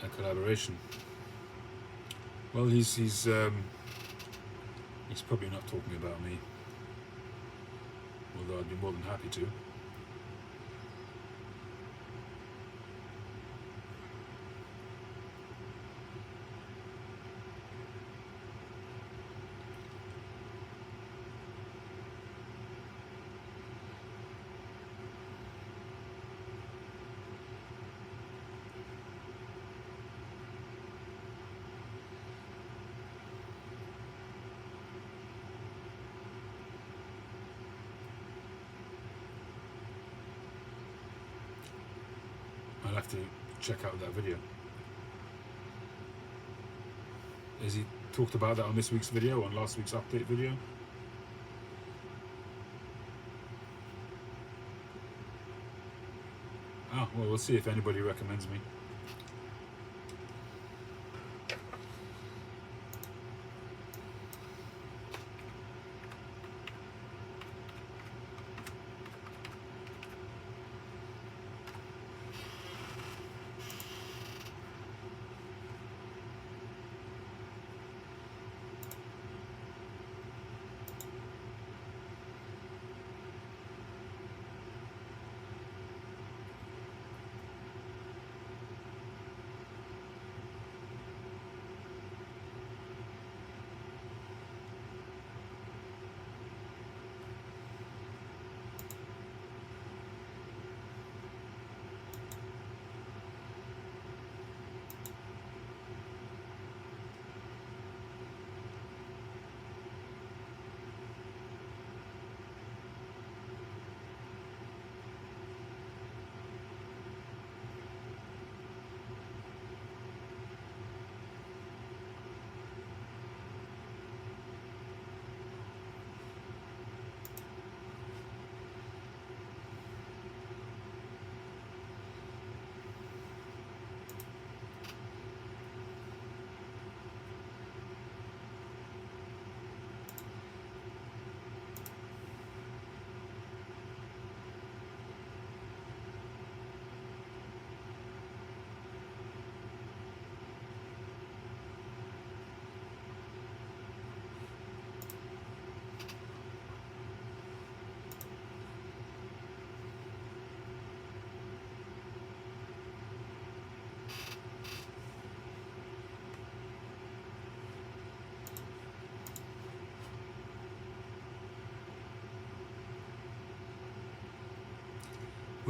A collaboration. Well, he's probably not talking about me, although I'd be more than happy to. I'll have to check out that video. Has he talked about that on this week's video, on last week's update video? Oh, well, we'll see if anybody recommends me.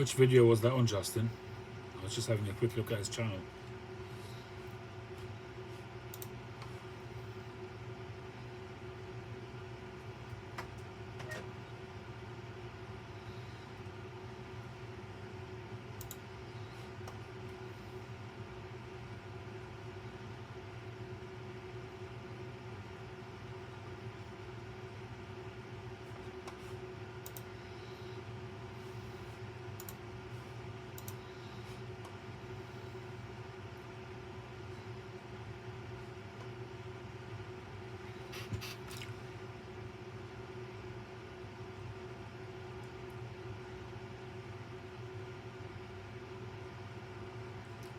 Which video was that on, Justin? I was just having a quick look at his channel.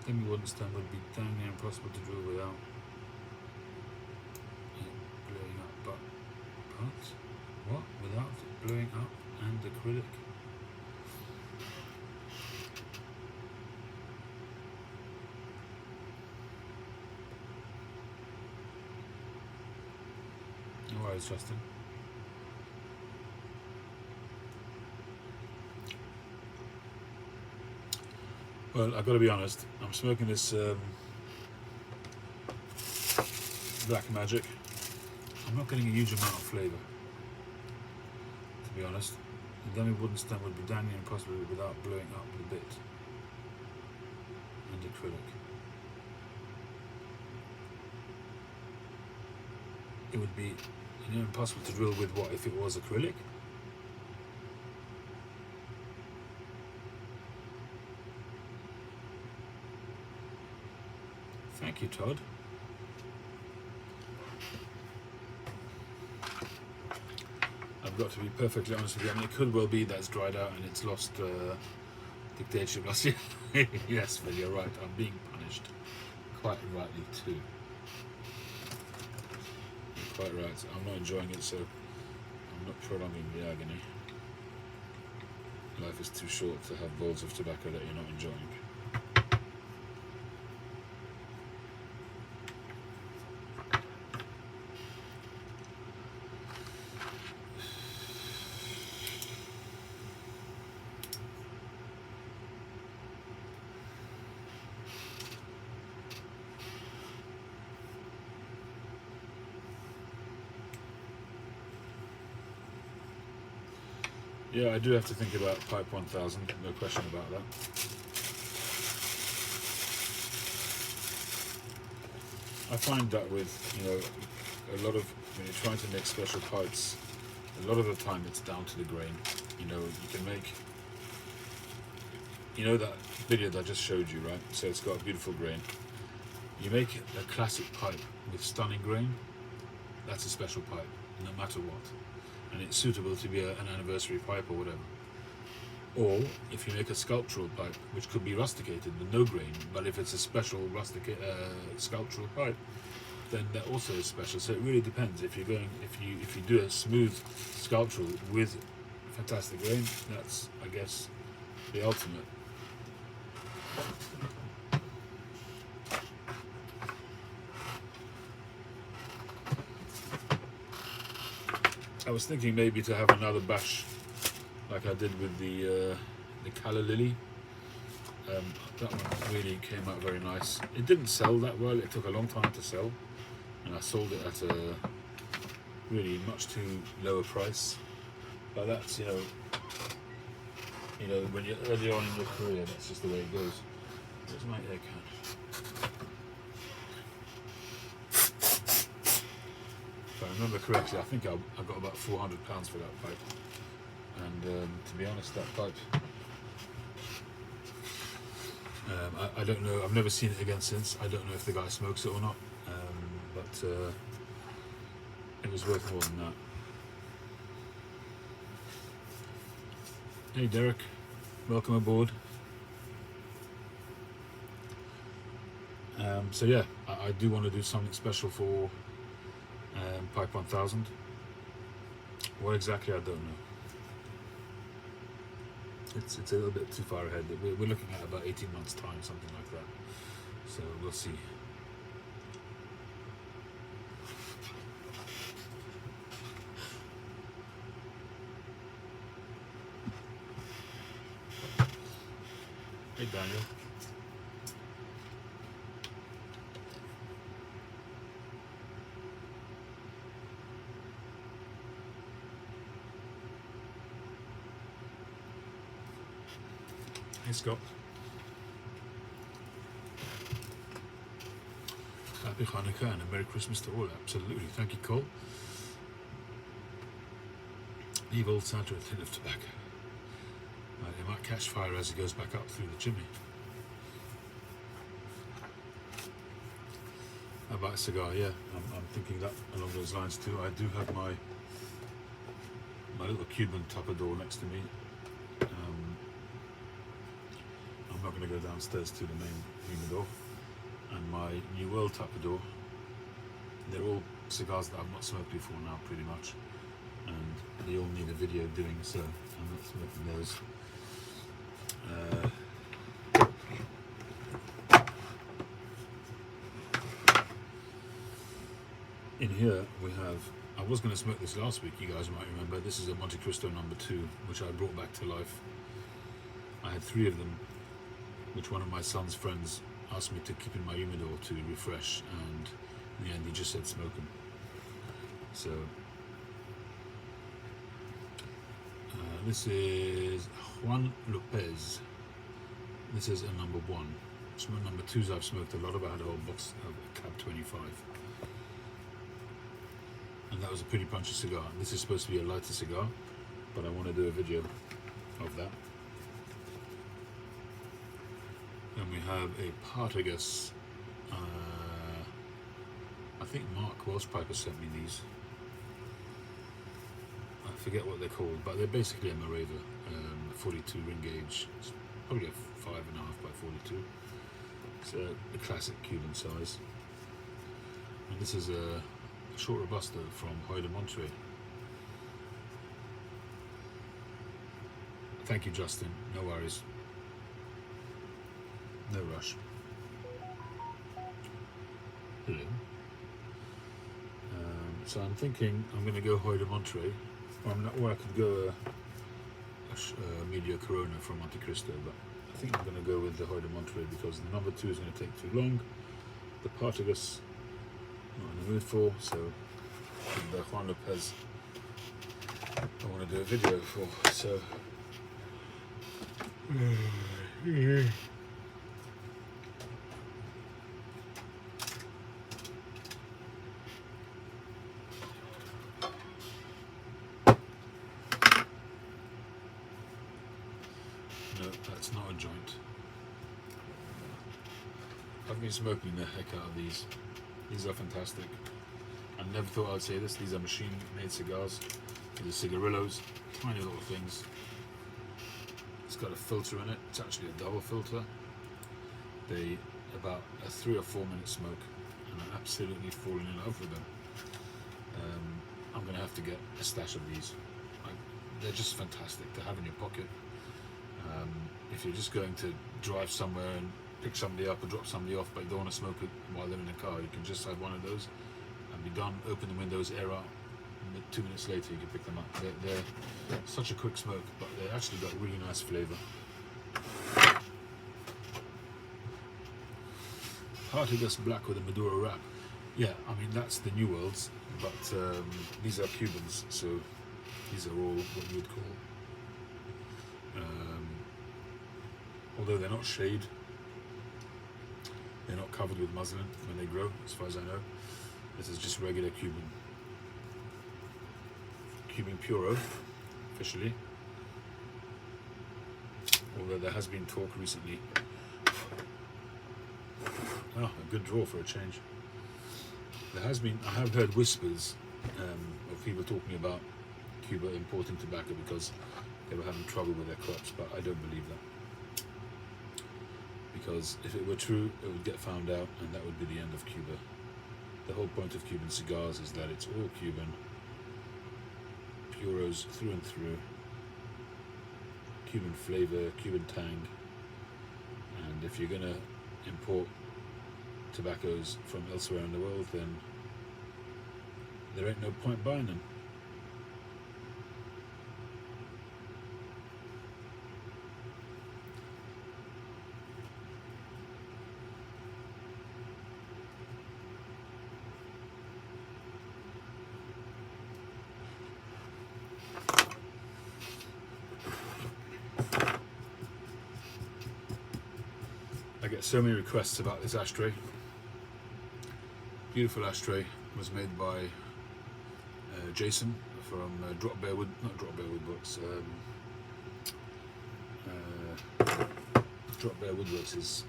Then we wouldn't stand would be damn near impossible to drill without it blowing up. But what? Without it blowing up and acrylic? No worries, Justin. Well, I've got to be honest, I'm smoking this Black Magic. I'm not getting a huge amount of flavour, to be honest. The dummy wooden stem would be damn near impossible without blowing up the bit and acrylic. It would be impossible to drill with what if it was acrylic? Thank you, Todd. I've got to be perfectly honest with you. I mean, it could well be that it's dried out and it's lost dictatorship last year. Yes, Phil, you're right. I'm being punished. Quite rightly, too. You're quite right. I'm not enjoying it, so I'm not prolonging the agony. Life is too short to have bowls of tobacco that you're not enjoying. Yeah, I do have to think about Pipe 1000, no question about that. I find that with, a lot of, when you're trying to make special pipes, a lot of the time it's down to the grain. You can make, that video that I just showed you, right? So it's got a beautiful grain. You make a classic pipe with stunning grain, that's a special pipe, no matter what. And it's suitable to be an anniversary pipe or whatever. Or if you make a sculptural pipe, which could be rusticated with no grain, but if it's a special sculptural pipe, then that also is special. So it really depends. If you do a smooth sculptural with fantastic grain, that's, I guess, the ultimate. I was thinking maybe to have another batch like I did with the Calla Lily. That one really came out very nice. It didn't sell that well, it took a long time to sell, and I sold it at a really much too low a price. But that's, when you're early on in your career, that's just the way it goes. Where's my air can? If I remember correctly, I think I got about £400 for that pipe. And to be honest, that pipe, I don't know, I've never seen it again since. I don't know if the guy smokes it or not, but it was worth more than that. Hey Derek, welcome aboard. So yeah, I do want to do something special for Pipe 1000. What exactly, I don't know. It's a little bit too far ahead. We're looking at about 18 months time, something like that. So we'll see. Hey Daniel. Hey Scott. Happy Hanukkah and a Merry Christmas to all. Absolutely. Thank you, Cole. Leave old Santa a tin of tobacco. It might catch fire as it goes back up through the chimney. How about a cigar? Yeah, I'm thinking that along those lines too. I do have my little Cuban tapador next to me. I'm not going to go downstairs to the main humidor. And my New World tapador. They're all cigars that I've not smoked before now, pretty much. And they all need a video doing, so I'm not smoking those. In here we have, I was going to smoke this last week, you guys might remember. This is a Monte Cristo number 2, which I brought back to life. I had 3 of them, which one of my son's friends asked me to keep in my humidor to refresh, and in the end he just said smoke them. So this is Juan Lopez. This is a number 1. Number 2s I've smoked a lot of. I had a whole box of Cab 25. And that was a pretty punchy cigar. This is supposed to be a lighter cigar, but I want to do a video of that. And we have a Partagas. I think Mark Welshpiper sent me these. I forget what they're called, but they're basically a Morava, 42 ring gauge. It's probably a 5.5 by 42. It's a classic Cuban size. And this is a short Robusto from Hoy de Monterey. Thank you, Justin. No worries. No rush. Hello. So I'm thinking I'm going to go Hoy de Monterey, or I could go a Media Corona from Monte Cristo, but I think I'm going to go with the Hoy de Monterey because the number 2 is going to take too long. The Partagas not in the mood for, so the Juan Lopez I want to do a video for, so no, that's not a joint. I've been smoking the heck out of these. These are fantastic. I never thought I'd say this. These are machine-made cigars. These are cigarillos, tiny little things. It's got a filter in it. It's actually a double filter. They about a 3 or 4 minute smoke, and I'm absolutely falling in love with them. I'm going to have to get a stash of these. They're just fantastic to have in your pocket. If you're just going to drive somewhere and pick somebody up or drop somebody off, but you don't want to smoke it while they're in the car, you can just have one of those and be done. Open the windows, air out, and 2 minutes later you can pick them up. They're such a quick smoke, but they actually got really nice flavour. Partagas black with a Maduro wrap. Yeah, I mean that's the New Worlds, but these are Cubans, so these are all what you would call. Although they're not shade, they're not covered with muslin when they grow, as far as I know. This is just regular Cuban Puro, officially. Although there has been talk recently. Oh, a good draw for a change. I have heard whispers of people talking about Cuba importing tobacco because they were having trouble with their crops, but I don't believe that. Because if it were true, it would get found out, and that would be the end of Cuba. The whole point of Cuban cigars is that it's all Cuban, puros through and through, Cuban flavor, Cuban tang, and if you're going to import tobaccos from elsewhere in the world, then there ain't no point buying them. get so many requests about this ashtray. Beautiful ashtray, was made by Jason from Drop Bear Wood, not Drop Bear Woodworks. Drop Bear Woodworks is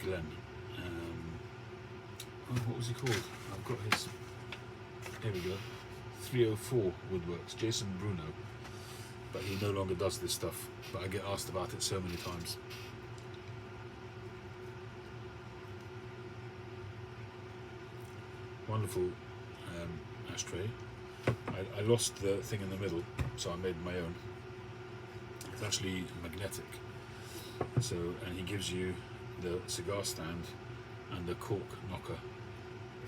Glenn. Oh, what was he called? I've got his. Here we go. 304 Woodworks, Jason Bruno. But he no longer does this stuff. But I get asked about it so many times. Wonderful ashtray. I lost the thing in the middle, so I made my own. It's actually magnetic. So, and he gives you the cigar stand and the cork knocker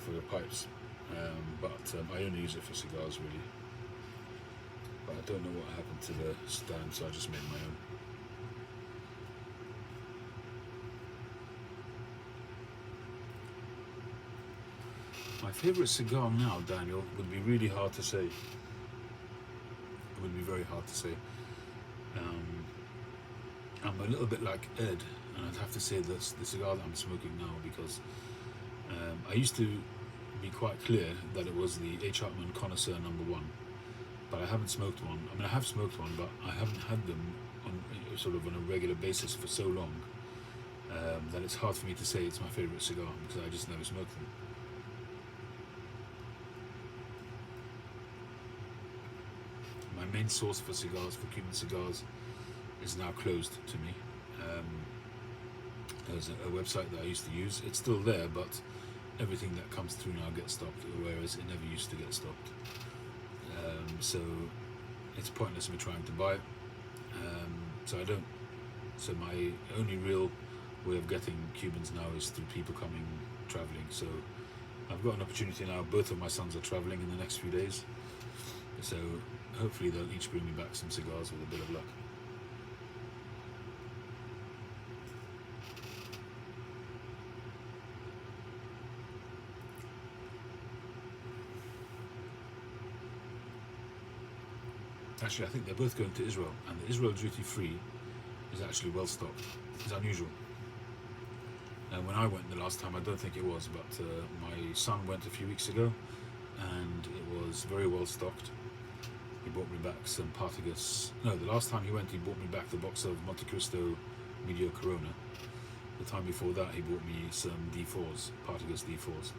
for your pipes. But I only use it for cigars really. But I don't know what happened to the stand, so I just made my own. My favourite cigar now, Daniel, would be really hard to say. It would be very hard to say. I'm a little bit like Ed, and I'd have to say the cigar that I'm smoking now, because I used to be quite clear that it was the H. Hartman Connoisseur #1, but I haven't smoked one. I mean, I have smoked one, but I haven't had them on a regular basis for so long that it's hard for me to say it's my favourite cigar, because I just never smoked them. My main source for cigars, for Cuban cigars, is now closed to me. There's a website that I used to use. It's still there, but everything that comes through now gets stopped, whereas it never used to get stopped. So it's pointless me trying to buy it. So I don't. So my only real way of getting Cubans now is through people coming traveling. So I've got an opportunity now. Both of my sons are traveling in the next few days. So hopefully they'll each bring me back some cigars with a bit of luck. Actually, I think they're both going to Israel, and the Israel duty-free is actually well stocked. It's unusual. And when I went the last time, I don't think it was, but my son went a few weeks ago, and it was very well stocked. He bought me back some Partagas. No, the last time he went, he bought me back the box of Monte Cristo Medio Corona. The time before that, he bought me some D4s, Partagas D4s.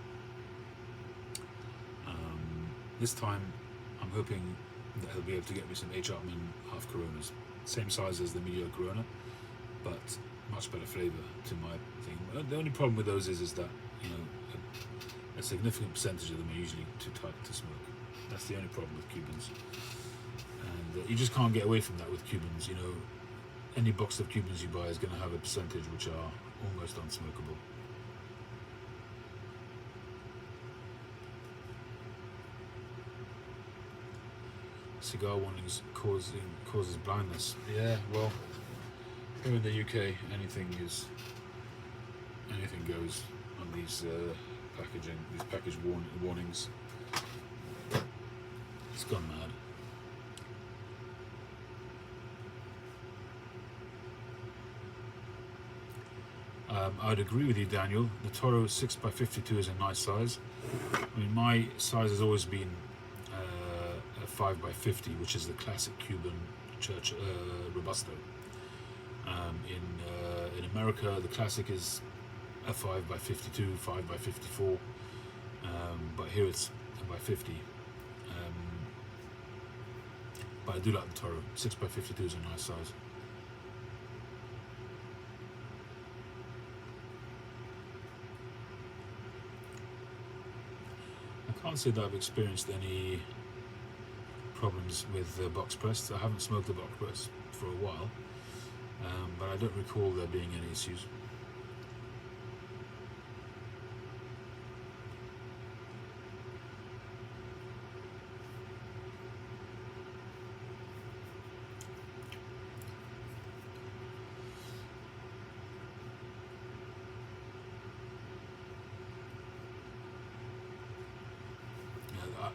This time, I'm hoping that he'll be able to get me some H. Hartman half Coronas, same size as the Medio Corona, but much better flavour to my thing. The only problem with those is that, you know, a significant percentage of them are usually too tight to smoke. That's the only problem with Cubans, and you just can't get away from that with Cubans. You know, any box of Cubans you buy is going to have a percentage which are almost unsmokable. Cigar warnings causes blindness. Yeah, well, here in the UK, anything goes on these package warnings. It's gone mad. I'd agree with you, Daniel. The Toro 6x52 is a nice size. I mean, my size has always been 5x50, which is the classic Cuban church Robusto. In America, the classic is a 5x52, 5x54, but here it's a by 50. But I do like the Toro. 6x52 is a nice size. I can't say that I've experienced any problems with box press. I haven't smoked the box press for a while, but I don't recall there being any issues.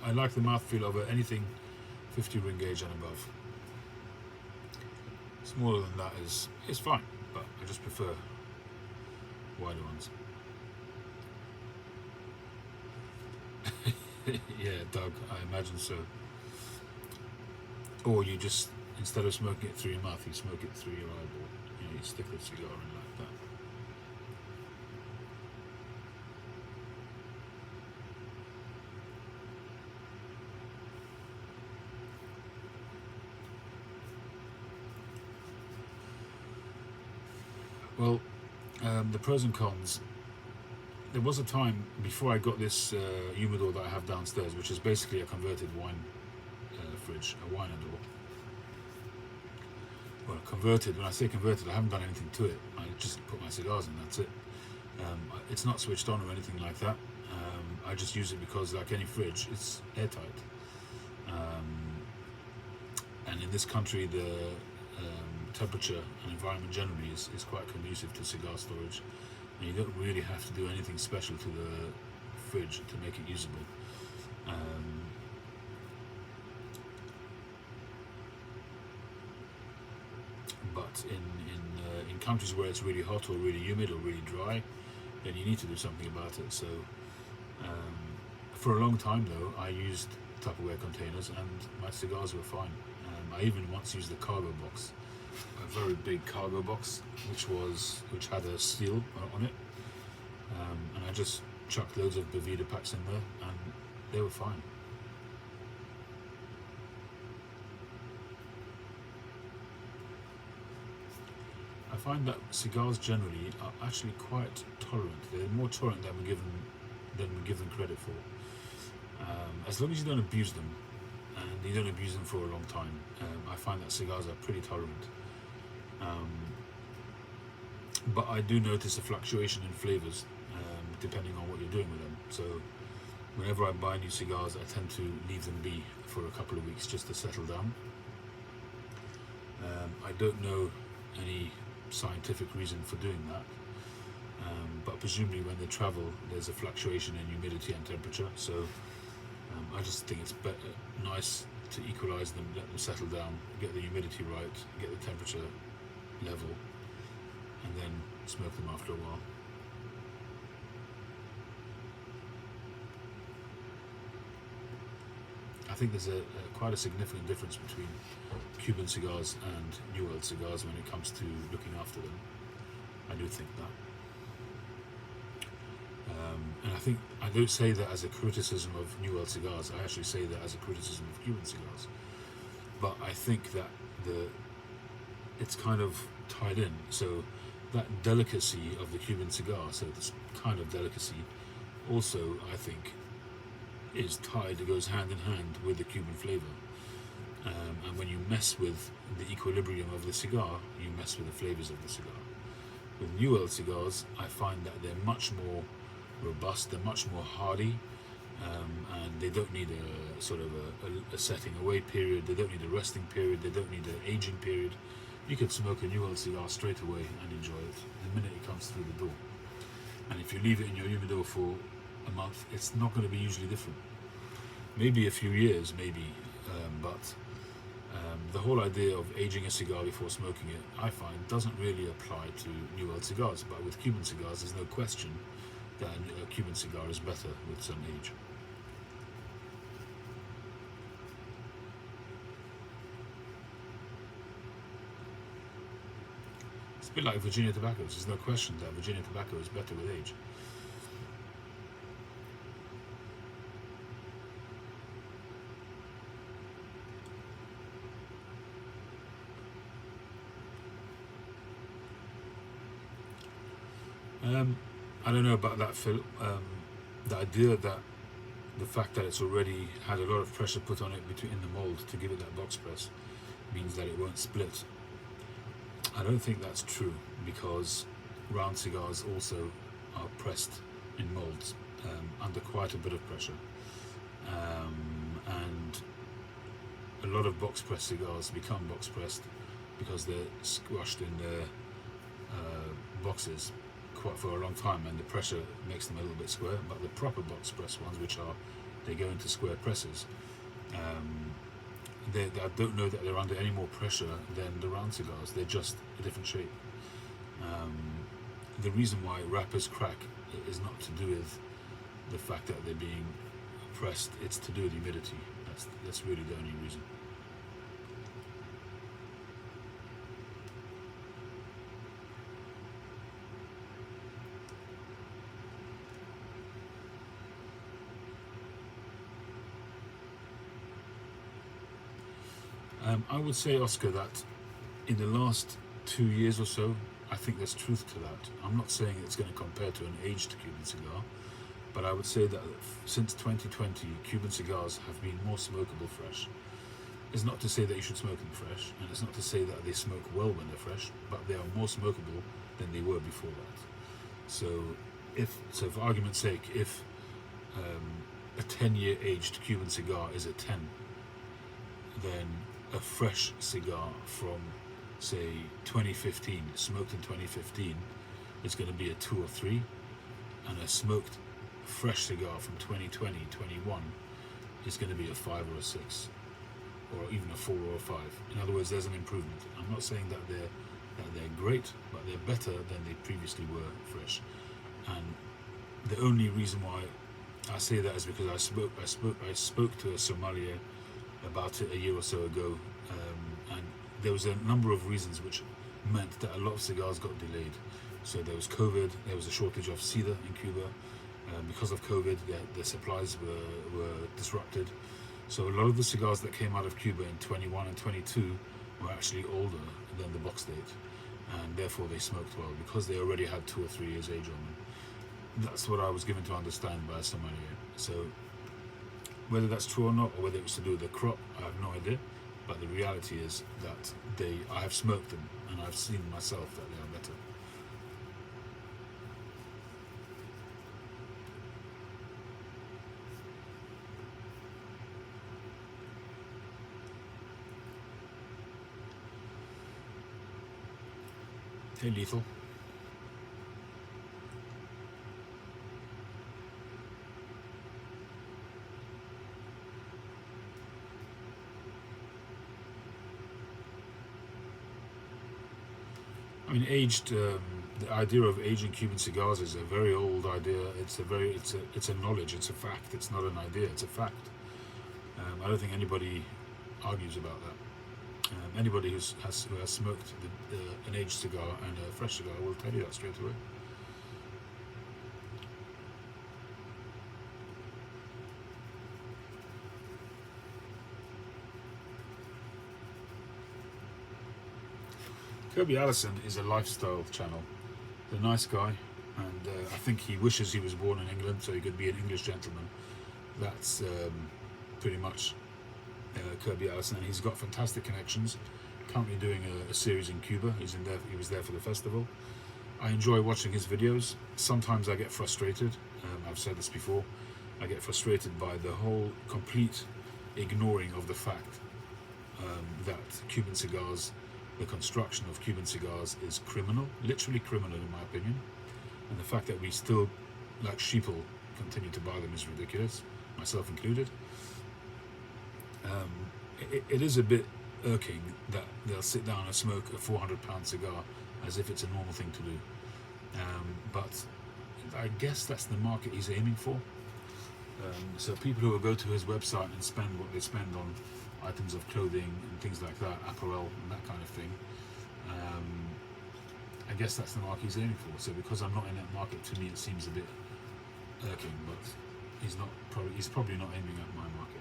I like the mouthfeel of anything 50 ring gauge and above. Smaller than that is fine, but I just prefer wider ones. Yeah, Doug, I imagine so. Or you just, instead of smoking it through your mouth, you smoke it through your eyeball. You know, you stick the cigar in like that. Well, the pros and cons. There was a time before I got this humidor that I have downstairs, which is basically a converted wine fridge, a wine door. Well, converted, when I say converted, I haven't done anything to it. I just put my cigars in, that's it. It's not switched on or anything like that. I just use it because, like any fridge, it's airtight. And in this country, the temperature and environment generally is quite conducive to cigar storage. And you don't really have to do anything special to the fridge to make it usable. But in countries where it's really hot or really humid or really dry, then you need to do something about it. So for a long time though, I used Tupperware containers and my cigars were fine. I even once used a cargo box, a very big cargo box, which had a seal on it, and I just chucked loads of Boveda packs in there, and they were fine. I find that cigars generally are actually quite tolerant. They're more tolerant than we give them credit for. As long as you don't abuse them, and you don't abuse them for a long time, I find that cigars are pretty tolerant. But I do notice a fluctuation in flavors depending on what you're doing with them. So whenever I buy new cigars, I tend to leave them be for a couple of weeks just to settle down. I don't know any scientific reason for doing that, but presumably when they travel, there's a fluctuation in humidity and temperature. So I just think it's nice to equalize them, let them settle down, get the humidity right, get the temperature level, and then smoke them after a while. I think there's quite a significant difference between Cuban cigars and New World cigars when it comes to looking after them. I do think that. And I think I don't say that as a criticism of New World cigars. I actually say that as a criticism of Cuban cigars. But I think that it's kind of tied in. So that delicacy of the Cuban cigar, so this kind of delicacy, also I think is tied. It goes hand in hand with the Cuban flavor. And when you mess with the equilibrium of the cigar, you mess with the flavors of the cigar. With New World cigars, I find that they're much more robust, they're much more hardy, and they don't need a sort of a setting away period, they don't need a resting period, they don't need an aging period. You can smoke a New World cigar straight away and enjoy it the minute it comes through the door. And if you leave it in your humidor for a month, it's not going to be hugely different. Maybe a few years, maybe, but the whole idea of aging a cigar before smoking it, I find, doesn't really apply to New World cigars. But with Cuban cigars, there's no question that a Cuban cigar is better with some age. It's a bit like Virginia tobaccos. There's no question that Virginia tobacco is better with age. I don't know about that, Phil. The idea that the fact that it's already had a lot of pressure put on it in the mold to give it that box press means that it won't split. I don't think that's true, because round cigars also are pressed in molds under quite a bit of pressure, and a lot of box press cigars become box pressed because they're squashed in their boxes quite for a long time, and the pressure makes them a little bit square. But the proper box press ones, they go into square presses, I don't know that they're under any more pressure than the round cigars. They're just a different shape. the reason why wrappers crack is not to do with the fact that they're being pressed, it's to do with humidity. That's really the only reason. I would say, Oscar, that in the last 2 years or so, I think there's truth to that. I'm not saying it's going to compare to an aged Cuban cigar, but I would say that since 2020, Cuban cigars have been more smokable fresh. It's not to say that you should smoke them fresh, and it's not to say that they smoke well when they're fresh, but they are more smokable than they were before that. So, for argument's sake, if a 10-year aged Cuban cigar is a 10, then a fresh cigar from, say, 2015, smoked in 2015, is going to be a 2 or 3, and a smoked fresh cigar from 2020, 21 is going to be a 5 or a 6, or even a 4 or a 5. In other words, there's an improvement. I'm not saying that they're great, but they're better than they previously were fresh. And the only reason why I say that is because I spoke to a sommelier about it a year or so ago, and there was a number of reasons which meant that a lot of cigars got delayed. So there was COVID, there was a shortage of cedar in Cuba. Because of COVID, the supplies were disrupted. So a lot of the cigars that came out of Cuba in 21 and 22 were actually older than the box date, and therefore they smoked well because they already had 2 or 3 years age on them. That's what I was given to understand by a sommelier. So whether that's true or not, or whether it was to do with the crop, I have no idea. But the reality is that I have smoked them, and I've seen myself that they are better. Hey, Lethal. I mean, the idea of aging Cuban cigars is a very old idea. It's a knowledge. It's a fact. It's not an idea. It's a fact. I don't think anybody argues about that. Anybody who has smoked an aged cigar and a fresh cigar will tell you that straight away. Kirby Allison is a lifestyle channel. He's a nice guy, and I think he wishes he was born in England so he could be an English gentleman. That's pretty much Kirby Allison, and he's got fantastic connections. Currently doing a series in Cuba. He was there for the festival. I enjoy watching his videos. Sometimes I get frustrated. I've said this before. I get frustrated by the whole complete ignoring of the fact that Cuban cigars, the construction of Cuban cigars, is criminal, literally criminal in my opinion, and the fact that we still, like sheeple, continue to buy them is ridiculous, myself included. It is a bit irking that they'll sit down and smoke a 400-pound cigar as if it's a normal thing to do, but I guess that's the market he's aiming for. So people who will go to his website and spend what they spend on items of clothing and things like that, apparel and that kind of thing, I guess that's the market he's aiming for. So because I'm not in that market, to me it seems a bit irking, but he's probably not aiming at my market.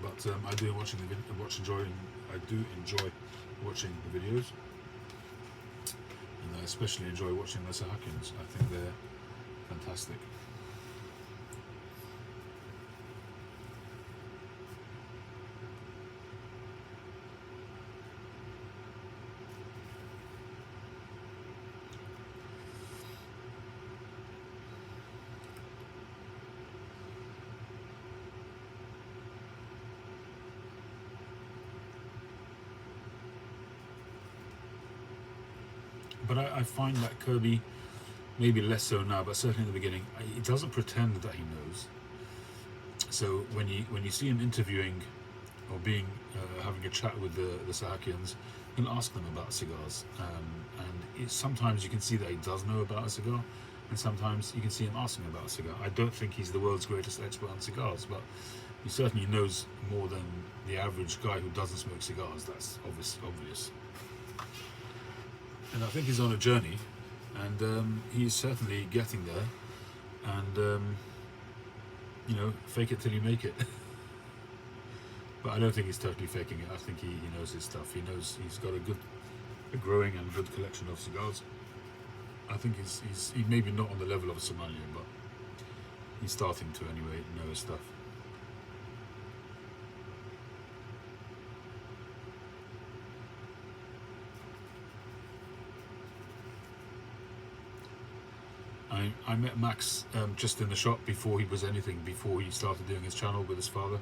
But I do enjoy watching the videos, and I especially enjoy watching the Sahakins. I think they're fantastic. But I find that Kirby, maybe less so now, but certainly in the beginning, he doesn't pretend that he knows. So when you see him interviewing or being having a chat with the Sahakians, he'll ask them about cigars, and sometimes you can see that he does know about a cigar, and sometimes you can see him asking about a cigar. I don't think he's the world's greatest expert on cigars, but he certainly knows more than the average guy who doesn't smoke cigars. That's obvious. And I think he's on a journey, and he's certainly getting there. And fake it till you make it. But I don't think he's totally faking it. I think he knows his stuff. He knows he's got a growing and good collection of cigars. I think he maybe not on the level of a Somalia, but he's starting to anyway know his stuff. I met Max just in the shop before he was anything, before he started doing his channel with his father.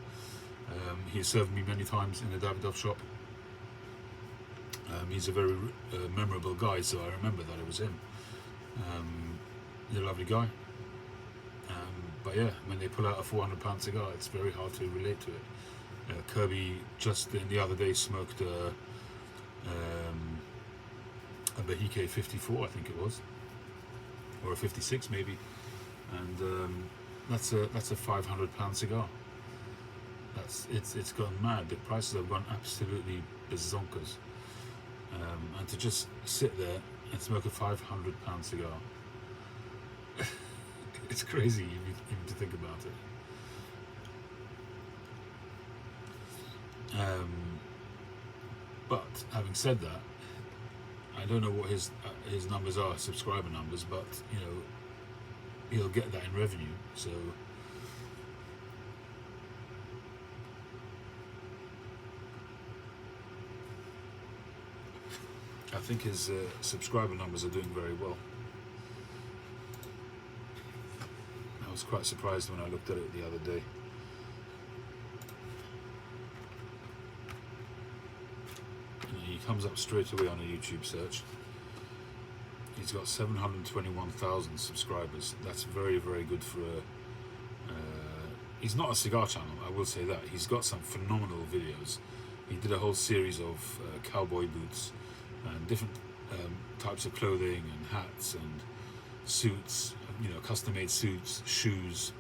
He served me many times in the Davidoff shop. He's a very memorable guy, so I remember that it was him. He's a lovely guy. But yeah, when they pull out a £400 cigar, it's very hard to relate to it. Kirby just the other day smoked a Behike 54, I think it was, or a 56 maybe, and that's a £500 cigar. It's gone mad. The prices have gone absolutely bazonkers, and to just sit there and smoke a £500 cigar, it's crazy even to think about it. But having said that, I don't know what his numbers are, subscriber numbers, but he'll get that in revenue. So I think his subscriber numbers are doing very well. I was quite surprised when I looked at it the other day. He comes up straight away on a YouTube search. He's got 721,000 subscribers. That's very, very good for a... he's not a cigar channel, I will say that. He's got some phenomenal videos. He did a whole series of cowboy boots and different types of clothing and hats and suits, custom-made suits, shoes,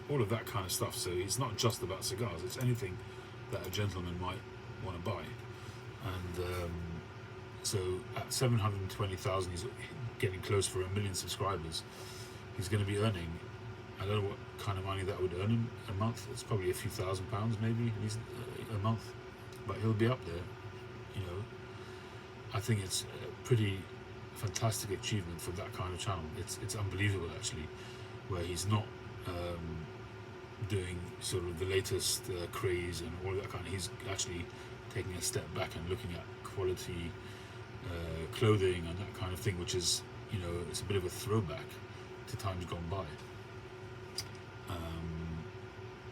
all of that kind of stuff. So it's not just about cigars, it's anything that a gentleman might want to buy. And so at 720,000, he's getting close for 1 million subscribers. He's going to be earning, I don't know what kind of money that would earn him a month. It's probably a few £1,000s maybe a month, but he'll be up there. I think it's a pretty fantastic achievement for that kind of channel. It's unbelievable actually, where he's not doing sort of the latest craze and all of that kind of. He's actually taking a step back and looking at quality clothing and that kind of thing, which is, it's a bit of a throwback to times gone by.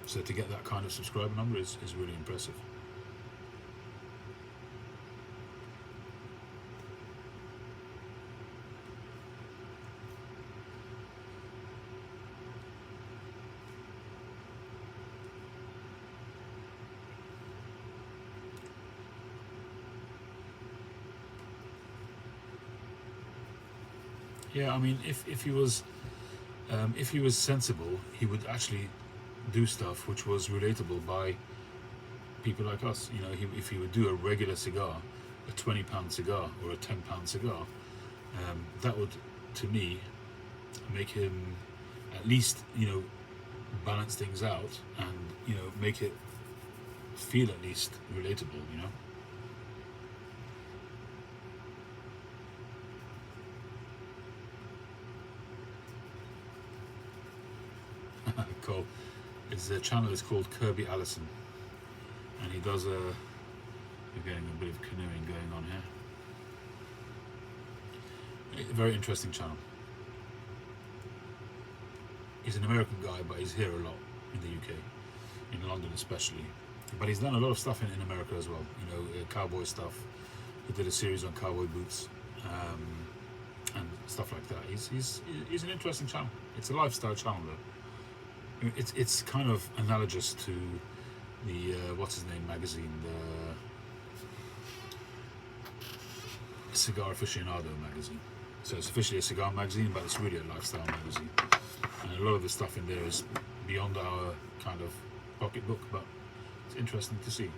So to get that kind of subscriber number is really impressive. Yeah, I mean, if he was sensible, he would actually do stuff which was relatable by people like us. If he would do a regular cigar, a £20 cigar or a £10 cigar, that would, to me, make him at least balance things out and make it feel at least relatable. His channel is called Kirby Allison, and he does we're getting a bit of canoeing going on here. A very interesting channel. He's an American guy, but he's here a lot in the UK, in London especially. But he's done a lot of stuff in America as well. Cowboy stuff. He did a series on cowboy boots and stuff like that. He's an interesting channel. It's a lifestyle channel though. I mean, it's kind of analogous to the what's his name magazine, the Cigar Aficionado magazine. So it's officially a cigar magazine, but it's really a lifestyle magazine. And a lot of the stuff in there is beyond our kind of pocketbook, but it's interesting to see.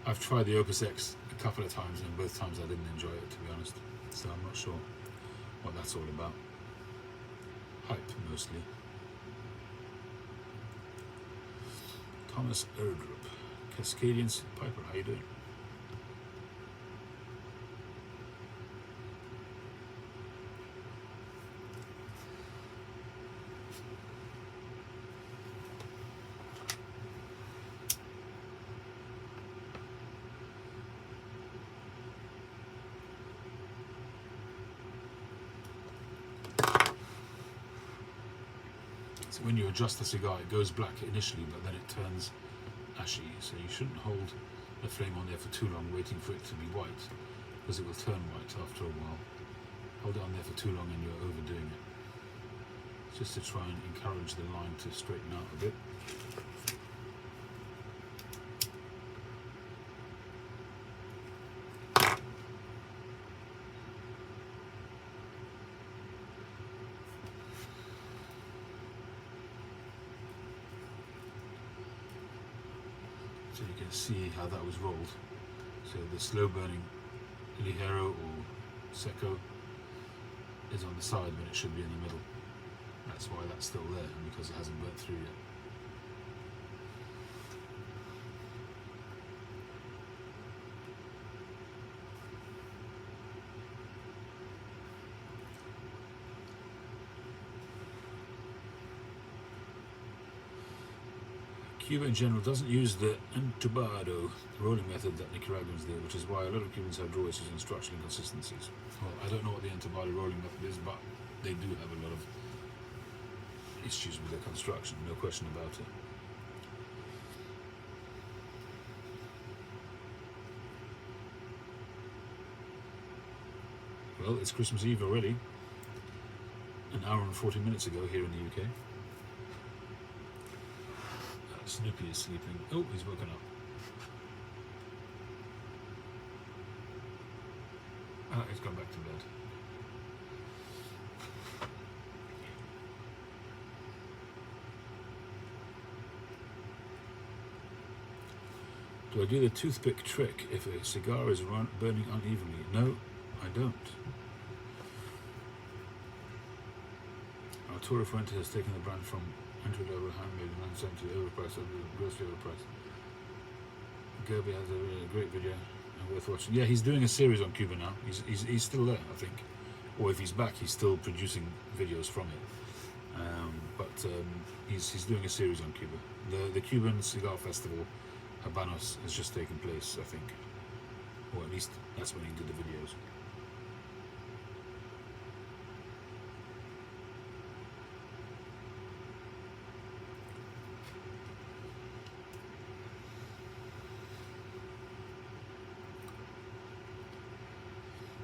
I've tried the Opus X a couple of times, and both times I didn't enjoy it, to be honest. So I'm not sure what that's all about. Hype, mostly. Thomas Erdrup, Cascadian Piper, how you doing? So when you adjust the cigar, it goes black initially, but then it turns ashy. So you shouldn't hold the flame on there for too long, waiting for it to be white, because it will turn white after a while. Hold it on there for too long and you're overdoing it. Just to try and encourage the line to straighten out a bit. So you can see how that was rolled. So the slow burning Ligero or Seco is on the side when it should be in the middle. That's why that's still there, because it hasn't burnt through yet. Cuba in general doesn't use the entubado rolling method that Nicaraguans do, which is why a lot of Cubans have draw issues and structural inconsistencies. Well, I don't know what the entubado rolling method is, but they do have a lot of issues with their construction, no question about it. Well, it's Christmas Eve already, an hour and 40 minutes ago here in the UK. Snoopy is sleeping. Oh, he's woken up. Ah, he's gone back to bed. Do I do the toothpick trick if a cigar is burning unevenly? No, I don't. Arturo Fuente has taken the brand from entry-level handmade and sent to overpriced, grossly overpriced. Gerby has a really great video and worth watching. Yeah, he's doing a series on Cuba now. He's still there, I think. Or if he's back, he's still producing videos from it. He's doing a series on Cuba. The Cuban Cigar Festival, Habanos, has just taken place, I think. Or at least that's when he did the videos.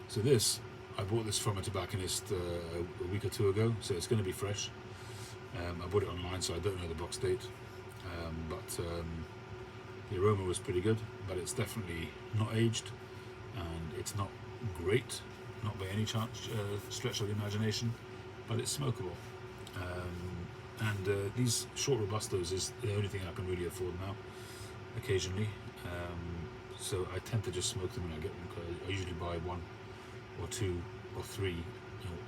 So this, I bought this from a tobacconist a week or two ago, so it's going to be fresh. I bought it online, so I don't know the box date, the aroma was pretty good, but it's definitely not aged, and it's not great, not by any chance, stretch of the imagination, but it's smokable. These short Robustos is the only thing I can really afford now, occasionally. So I tend to just smoke them when I get them, because I usually buy one or two or three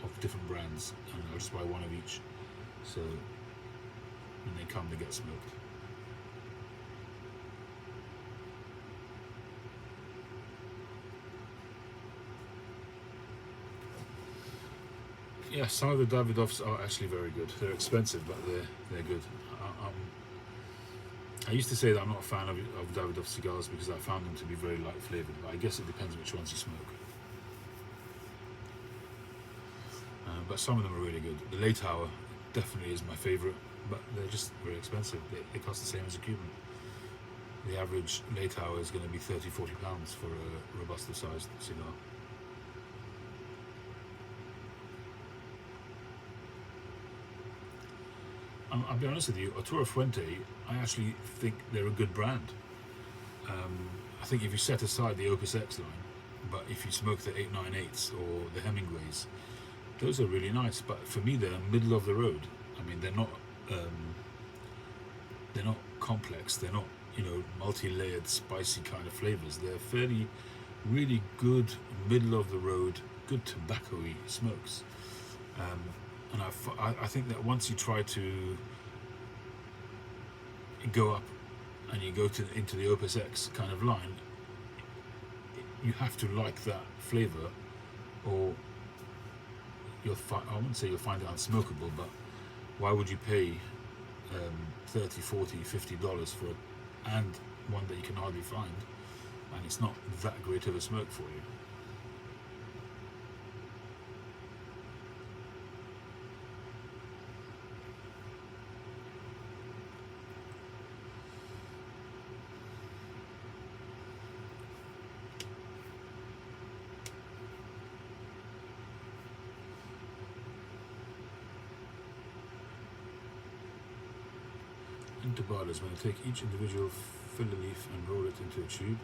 of different brands, and I'll just buy one of each. So when they come, they get smoked. Yeah, some of the Davidoffs are actually very good. They're expensive, but they're good. I used to say that I'm not a fan of Davidoff cigars because I found them to be very light flavoured, but I guess it depends which ones you smoke. But some of them are really good. The Late Hour definitely is my favourite, but they're just very expensive. They cost the same as a Cuban. The average late hour is going to be £30–40 for a Robusto sized cigar. I'll be honest with you, Arturo Fuente, I actually think they're a good brand. I think if you set aside the Opus X line, but if you smoke the 898s or the Hemingways, those are really nice. But for me, they're middle of the road. I mean, they're not complex. They're not, you know, multi-layered, spicy kind of flavors. They're fairly, really good, middle of the road, good tobacco-y smokes. And I think that once you try to go up and you go into the Opus X kind of line, you have to like that flavor, or I wouldn't say you'll find it unsmokable, but why would you pay $30, $40, $50 for it, and one that you can hardly find, and it's not that great of a smoke for you? Intabalas, when they take each individual filler leaf and roll it into a tube,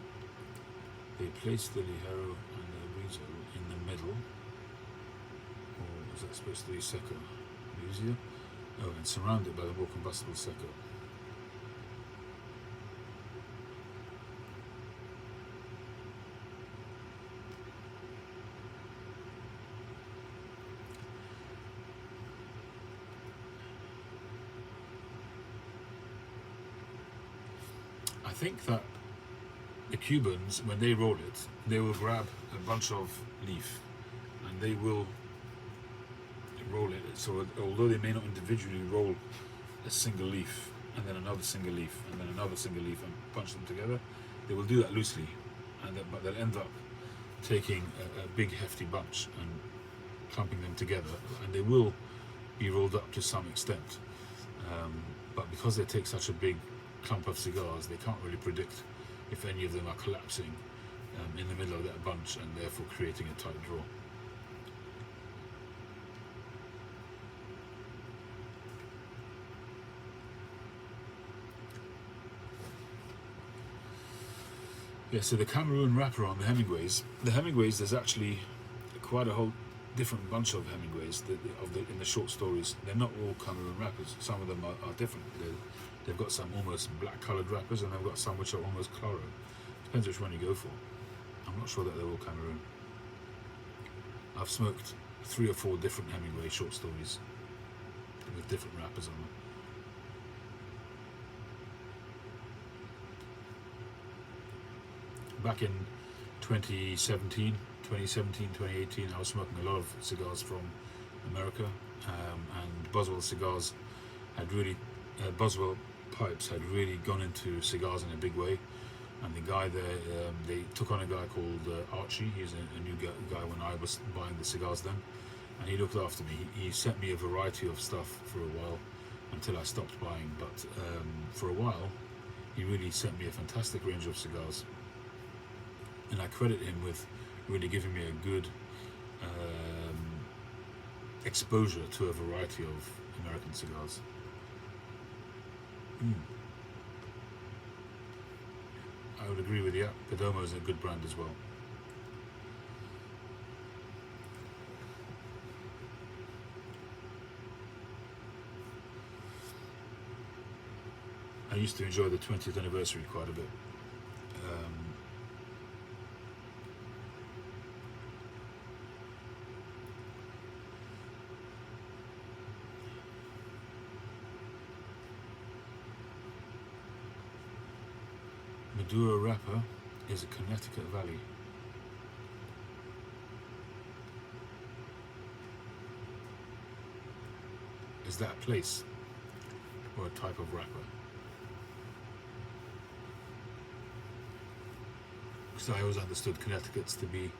they place the Ligero and the Abrito in the middle, or is that supposed to be Seco? Easier? Oh, and surround it by the more combustible Seco. I think that the Cubans, when they roll it, they will grab a bunch of leaf and they will roll it. So although they may not individually roll a single leaf and then another single leaf and then another single leaf and punch them together, they will do that loosely, but they'll end up taking a big hefty bunch and clumping them together, and they will be rolled up to some extent. But because they take such a big clump of cigars, they can't really predict if any of them are collapsing in the middle of that bunch and therefore creating a tight draw. Yeah, so the Cameroon wrapper on the Hemingways. The Hemingways, there's actually quite a whole different bunch of Hemingways in the short stories. They're not all Cameroon wrappers. Some of them are different. They've got some almost black coloured wrappers, and they've got some which are almost claro. Depends which one you go for. I'm not sure that they're all Cameroon. I've smoked 3 or 4 different Hemingway short stories with different wrappers on them. Back in 2017, 2018, I was smoking a lot of cigars from America, and Boswell cigars had really, Boswell pipes had really gone into cigars in a big way. And the guy there, they took on a guy called Archie. He's a new guy when I was buying the cigars then, and he looked after me. He sent me a variety of stuff for a while until I stopped buying, but for a while he really sent me a fantastic range of cigars, and I credit him with really giving me a good exposure to a variety of American cigars. I would agree with you. Perdomo is a good brand as well. I used to enjoy the 20th anniversary quite a bit. Maduro wrapper is a Connecticut Valley. Is that a place or a type of wrapper? Because I always understood Connecticut's to be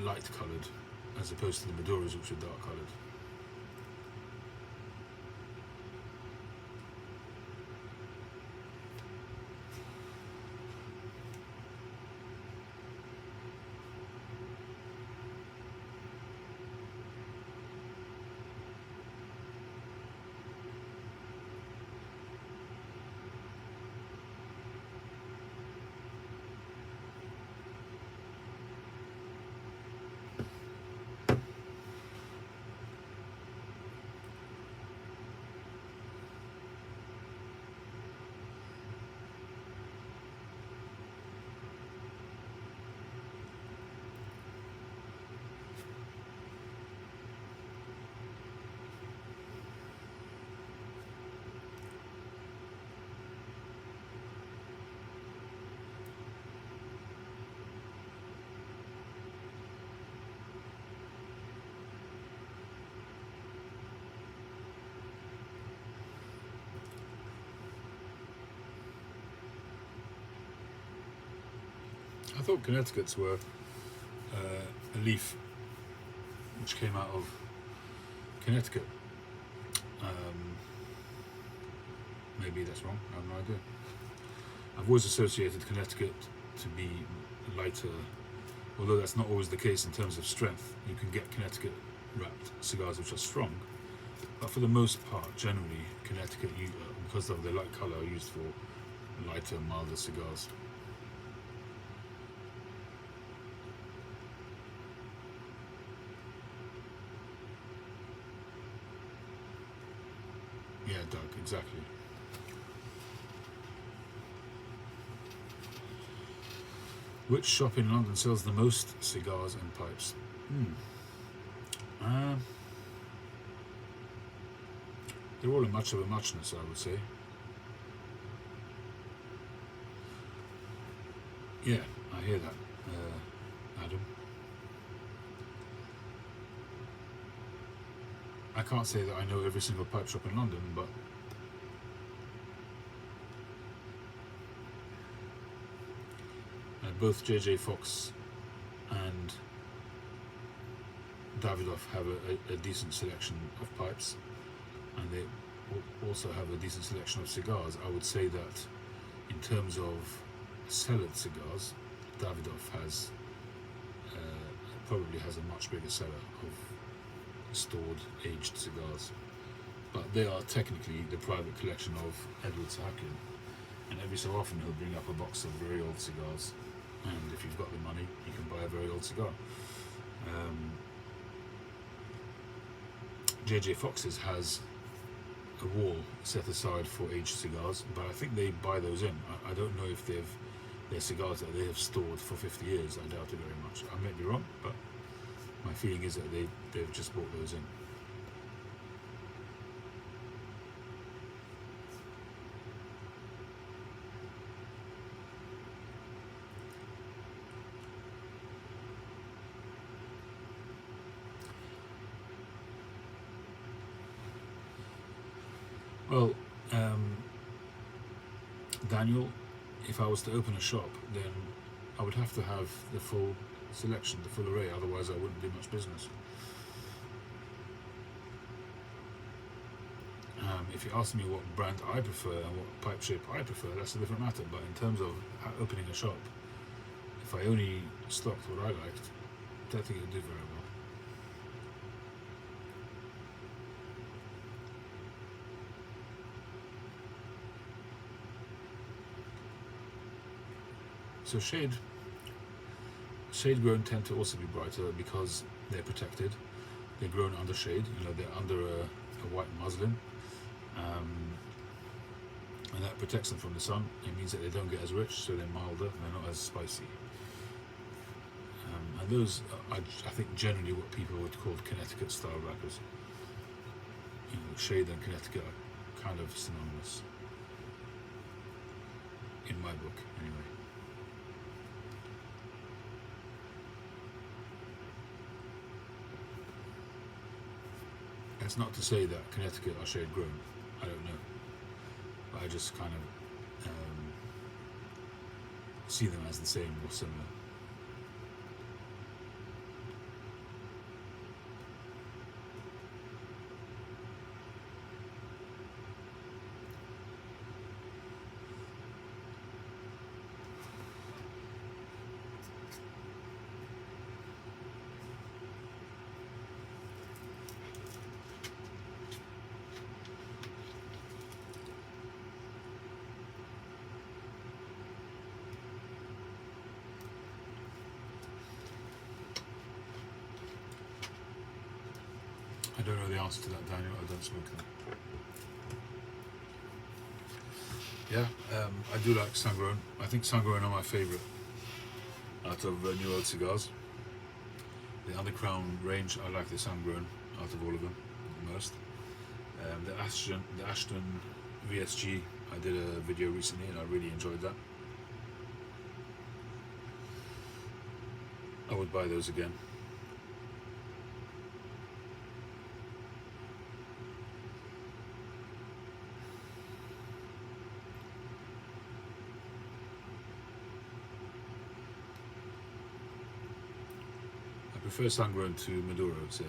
light coloured as opposed to the Maduros, which are dark coloured. I thought Connecticut's were a leaf which came out of Connecticut. Maybe that's wrong. I have no idea. I've always associated Connecticut to be lighter, although that's not always the case in terms of strength. You can get Connecticut wrapped cigars which are strong, but for the most part, generally, Connecticut, because of their light colour, are used for lighter, milder cigars. Yeah, Doug, exactly. Which shop in London sells the most cigars and pipes? They're all in much of a muchness, I would say. Yeah, I hear that, Adam. I can't say that I know every single pipe shop in London, but both JJ Fox and Davidoff have a decent selection of pipes, and they also have a decent selection of cigars. I would say that in terms of cellared cigars, Davidoff probably has a much bigger cellar of stored aged cigars, but they are technically the private collection of Edward Sahakian, and every so often he'll bring up a box of very old cigars, and if you've got the money you can buy a very old cigar. JJ Fox's has a wall set aside for aged cigars, but I think they buy those in. I don't know if they're cigars that they have stored for 50 years. I doubt it very much. I may be wrong, but my feeling is that they've just bought those in. Well, Daniel, if I was to open a shop, then I would have to have the full selection, the full array, otherwise I wouldn't do much business. If you ask me what brand I prefer and what pipe shape I prefer, that's a different matter, but in terms of opening a shop, if I only stocked what I liked, I don't think it would do very well. So shade grown tend to also be brighter because they're protected. They're grown under shade. They're under a white muslin, and that protects them from the sun. It means that they don't get as rich, so they're milder. They're not as spicy. And those are, I think, generally what people would call Connecticut style wrappers. Shade and Connecticut are kind of synonymous in my book, anyway. That's not to say that Connecticut are shade grown. I don't know, but I just kind of see them as the same or similar. I don't know the answer to that, Daniel. I don't smoke them. Yeah, I do like sun-grown. I think sun-grown are my favourite out of New World cigars. The Undercrown range, I like the sun-grown out of all of them the most. The Ashton VSG, I did a video recently and I really enjoyed that. I would buy those again. prefer sun-grown to Maduro, say.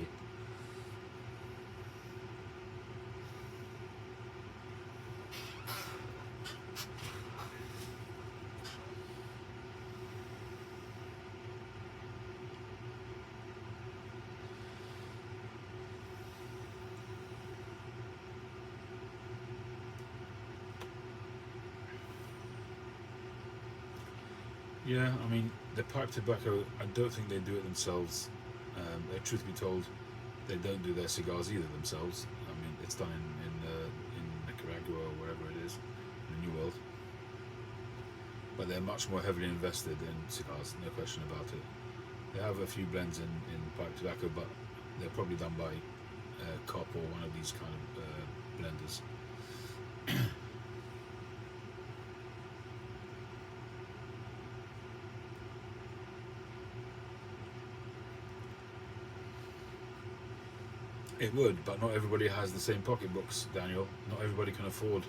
Yeah, I mean, the pipe tobacco, I don't think they do it themselves. Truth be told, they don't do their cigars either themselves. I mean, it's done in Nicaragua or wherever it is, in the New World. But they're much more heavily invested in cigars, no question about it. They have a few blends in pipe tobacco, but they're probably done by COP or one of these kind of blenders. It would, but not everybody has the same pocketbooks, Daniel. Not everybody can afford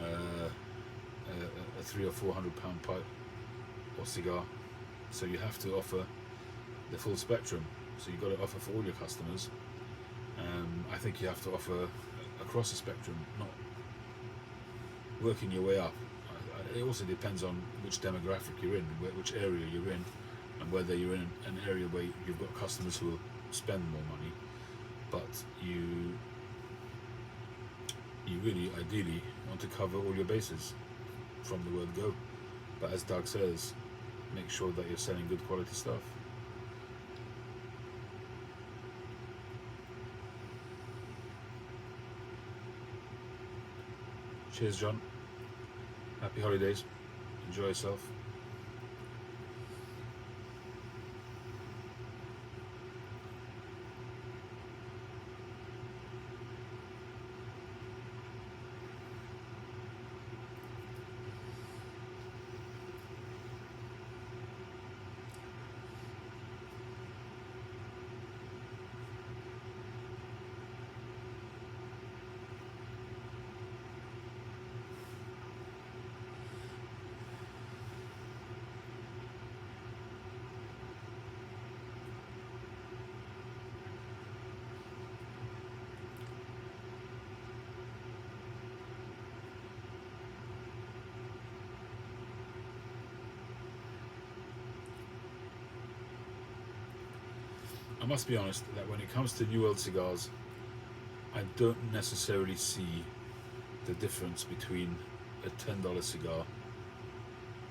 a £300 or £400 pipe or cigar. So you have to offer the full spectrum. So you've got to offer for all your customers. I think you have to offer across the spectrum, not working your way up. It also depends on which demographic you're in, which area you're in, and whether you're in an area where you've got customers who will spend more money, but you really ideally want to cover all your bases from the word go. But as Doug says, make sure that you're selling good quality stuff. Cheers, John. Happy holidays. Enjoy yourself. I must be honest that when it comes to New World cigars, I don't necessarily see the difference between a $10 cigar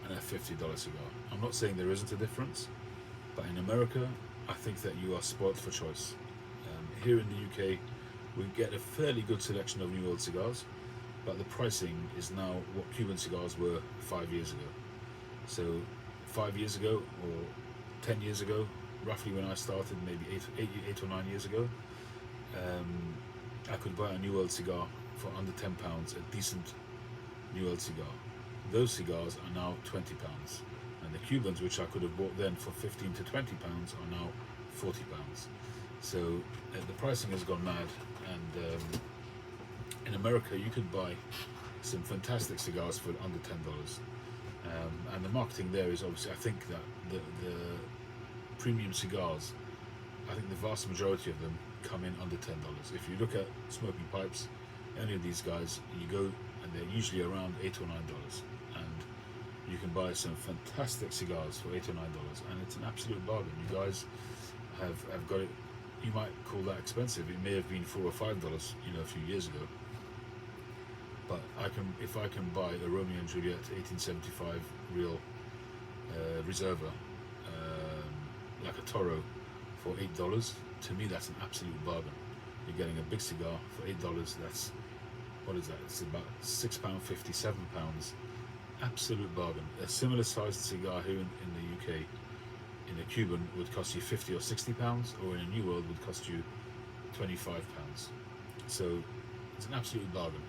and a $50 cigar. I'm not saying there isn't a difference, but in America, I think that you are spoiled for choice. Here in the UK, we get a fairly good selection of New World cigars, but the pricing is now what Cuban cigars were 5 years ago. So 5 years ago or 10 years ago, roughly when I started, maybe eight or 9 years ago, I could buy a New World cigar for under £10, a decent New World cigar. Those cigars are now £20, and the Cubans, which I could have bought then for £15 to £20, are now £40. So the pricing has gone mad, and in America you could buy some fantastic cigars for under $10. And the marketing there is obviously, I think that the premium cigars, I think the vast majority of them come in under $10. If you look at smoking pipes, any of these guys, you go and they're usually around $8 or $9, and you can buy some fantastic cigars for $8 or $9, and it's an absolute bargain. You guys have got it. You might call that expensive. It may have been $4 or $5, a few years ago. But if I can buy a Romeo and Juliet 1875 real Reserva, like a Toro, for $8, to me that's an absolute bargain. You're getting a big cigar for $8. That's, what is that? It's about £6.50, £7. Absolute bargain. A similar sized cigar here in the UK, in a Cuban, would cost you £50 or £60, or in a New World would cost you £25. So it's an absolute bargain.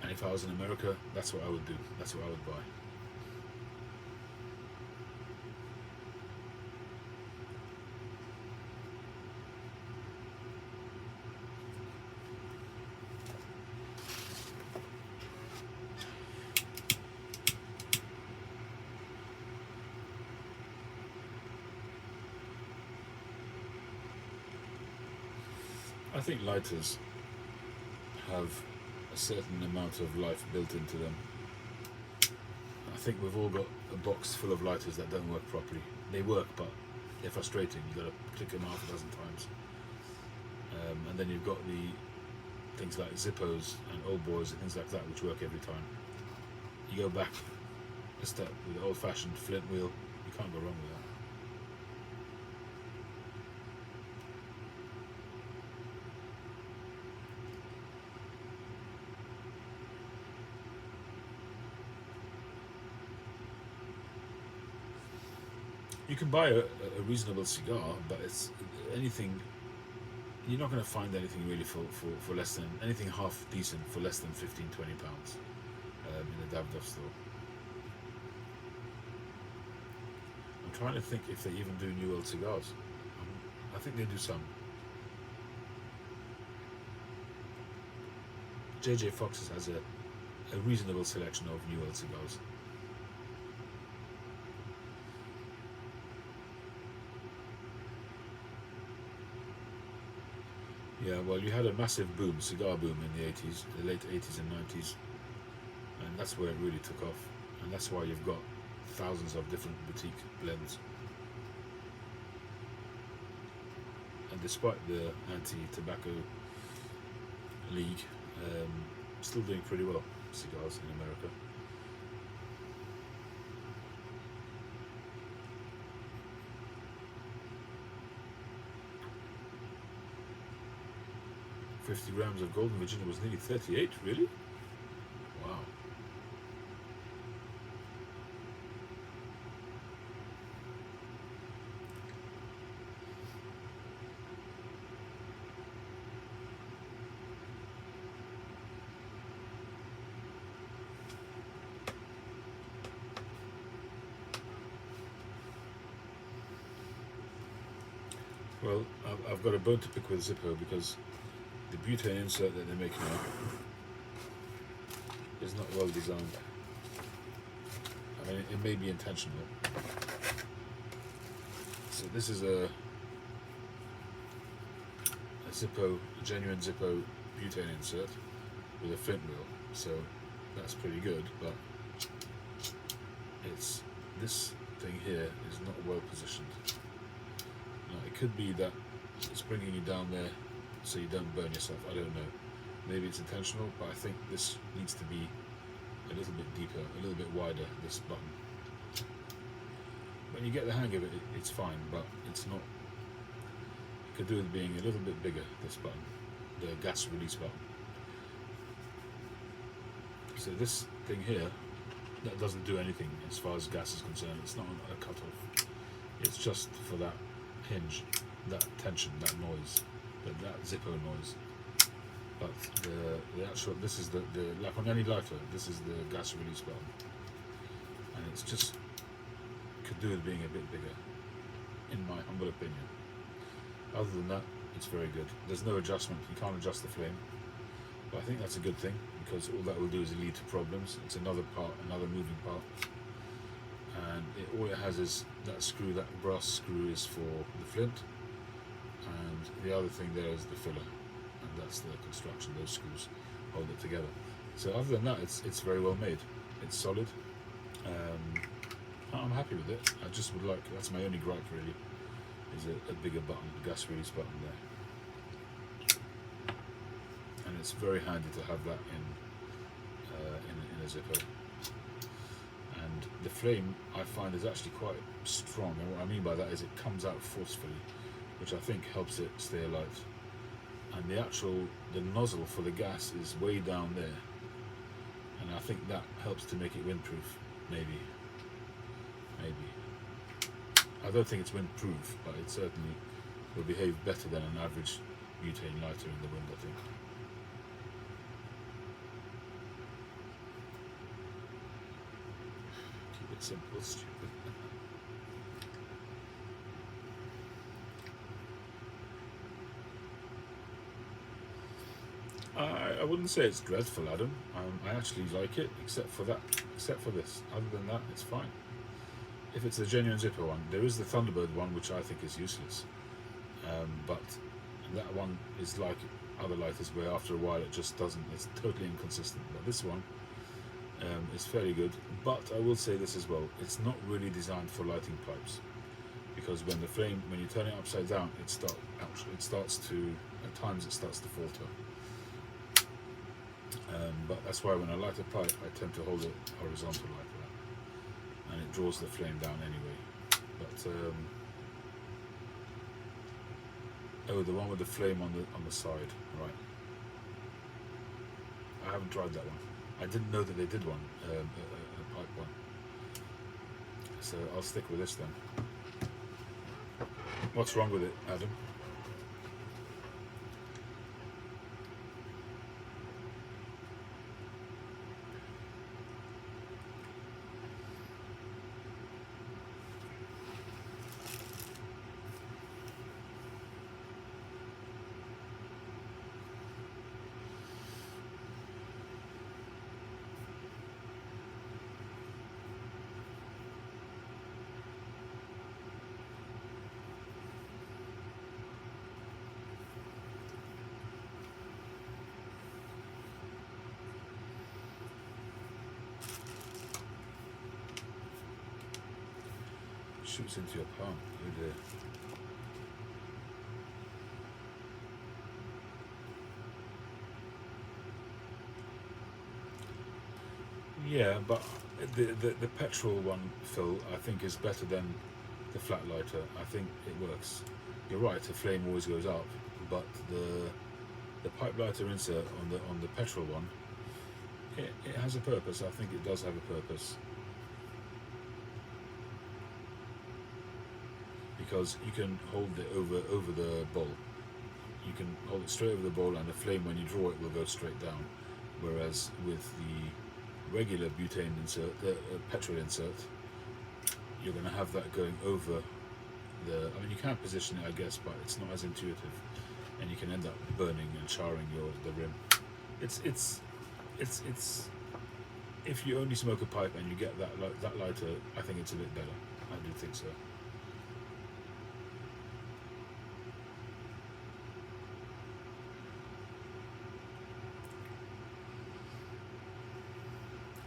And if I was in America, that's what I would do. That's what I would buy. I think lighters have a certain amount of life built into them. I think we've all got a box full of lighters that don't work properly. They work, but they're frustrating. You've got to click them half a dozen times. And then you've got the things like Zippos and Old Boys and things like that, which work every time. You go back a step with the old-fashioned flint wheel, you can't go wrong with that. You can buy a reasonable cigar, but it's anything. You're not going to find anything really for less than anything half decent for less than £15–20 in the Davidoff store. I'm trying to think if they even do New World cigars. I think they do some. JJ Fox's has a reasonable selection of New World cigars. Yeah, well, you had a massive boom, cigar boom in the 80s, the late 80s and 90s, and that's where it really took off, and that's why you've got thousands of different boutique blends. And despite the anti-tobacco league, still doing pretty well, cigars in America. $50 grams of Golden Virginia was nearly 38, really? Wow. Well, I've got a bone to pick with Zippo because the butane insert that they're making now is not well designed. I mean, it may be intentional. So this is a Zippo, a genuine Zippo butane insert with a flint wheel. So that's pretty good, but it's this thing here is not well positioned. Now, it could be that it's bringing you down there so you don't burn yourself. I don't know. Maybe it's intentional, but I think this needs to be a little bit deeper, a little bit wider, this button. When you get the hang of it, it's fine, but it's not. You could do with being a little bit bigger, this button, the gas release button. So this thing here, that doesn't do anything as far as gas is concerned. It's not a cut-off. It's just for that hinge, that tension, that noise. That Zippo noise, but the actual, this is the like on any lighter, this is the gas release button, and it's just could do with being a bit bigger, in my humble opinion. Other than that, it's very good. There's no adjustment, you can't adjust the flame, but I think that's a good thing because all that will do is lead to problems. It's another part, another moving part, and all it has is that screw, that brass screw is for the flint. And the other thing there is the filler, and that's the construction. Those screws hold it together. So other than that, it's very well made. It's solid. I'm happy with it. I just would like, that's my only gripe really, is a bigger button, a gas release button there. And it's very handy to have that in a Zippo. And the flame I find is actually quite strong, and what I mean by that is it comes out forcefully, which I think helps it stay alight. And the nozzle for the gas is way down there, and I think that helps to make it windproof. Maybe I don't think it's windproof, but it certainly will behave better than an average butane lighter in the wind, I think. Keep it simple, stupid. I wouldn't say it's dreadful, Adam. I actually like it, except for this. Other than that, it's fine. If it's a genuine Zippo one, there is the Thunderbird one, which I think is useless. But that one is like other lighters where after a while it just doesn't, it's totally inconsistent. But this one is fairly good. But I will say this as well, it's not really designed for lighting pipes, because when the flame, when you turn it upside down, it starts to, at times it starts to falter. But that's why when I light a pipe, I tend to hold it horizontal like that, and it draws the flame down anyway. But oh, the one with the flame on the side, right? I haven't tried that one. I didn't know that they did one, a pipe one. So I'll stick with this then. What's wrong with it, Adam? Shoots into your palm. Oh dear. Yeah, but the petrol one, Phil, I think is better than the flat lighter. I think it works. You're right, the flame always goes up, but the pipe lighter insert on the petrol one, it has a purpose. I think it does have a purpose. Because you can hold it over the bowl. You can hold it straight over the bowl, and the flame, when you draw it, will go straight down. Whereas with the regular butane insert, the petrol insert, you're going to have that going over the. I mean, you can position it, I guess, but it's not as intuitive, and you can end up burning and charring the rim. It's if you only smoke a pipe and you get that lighter, I think it's a bit better. I do think so.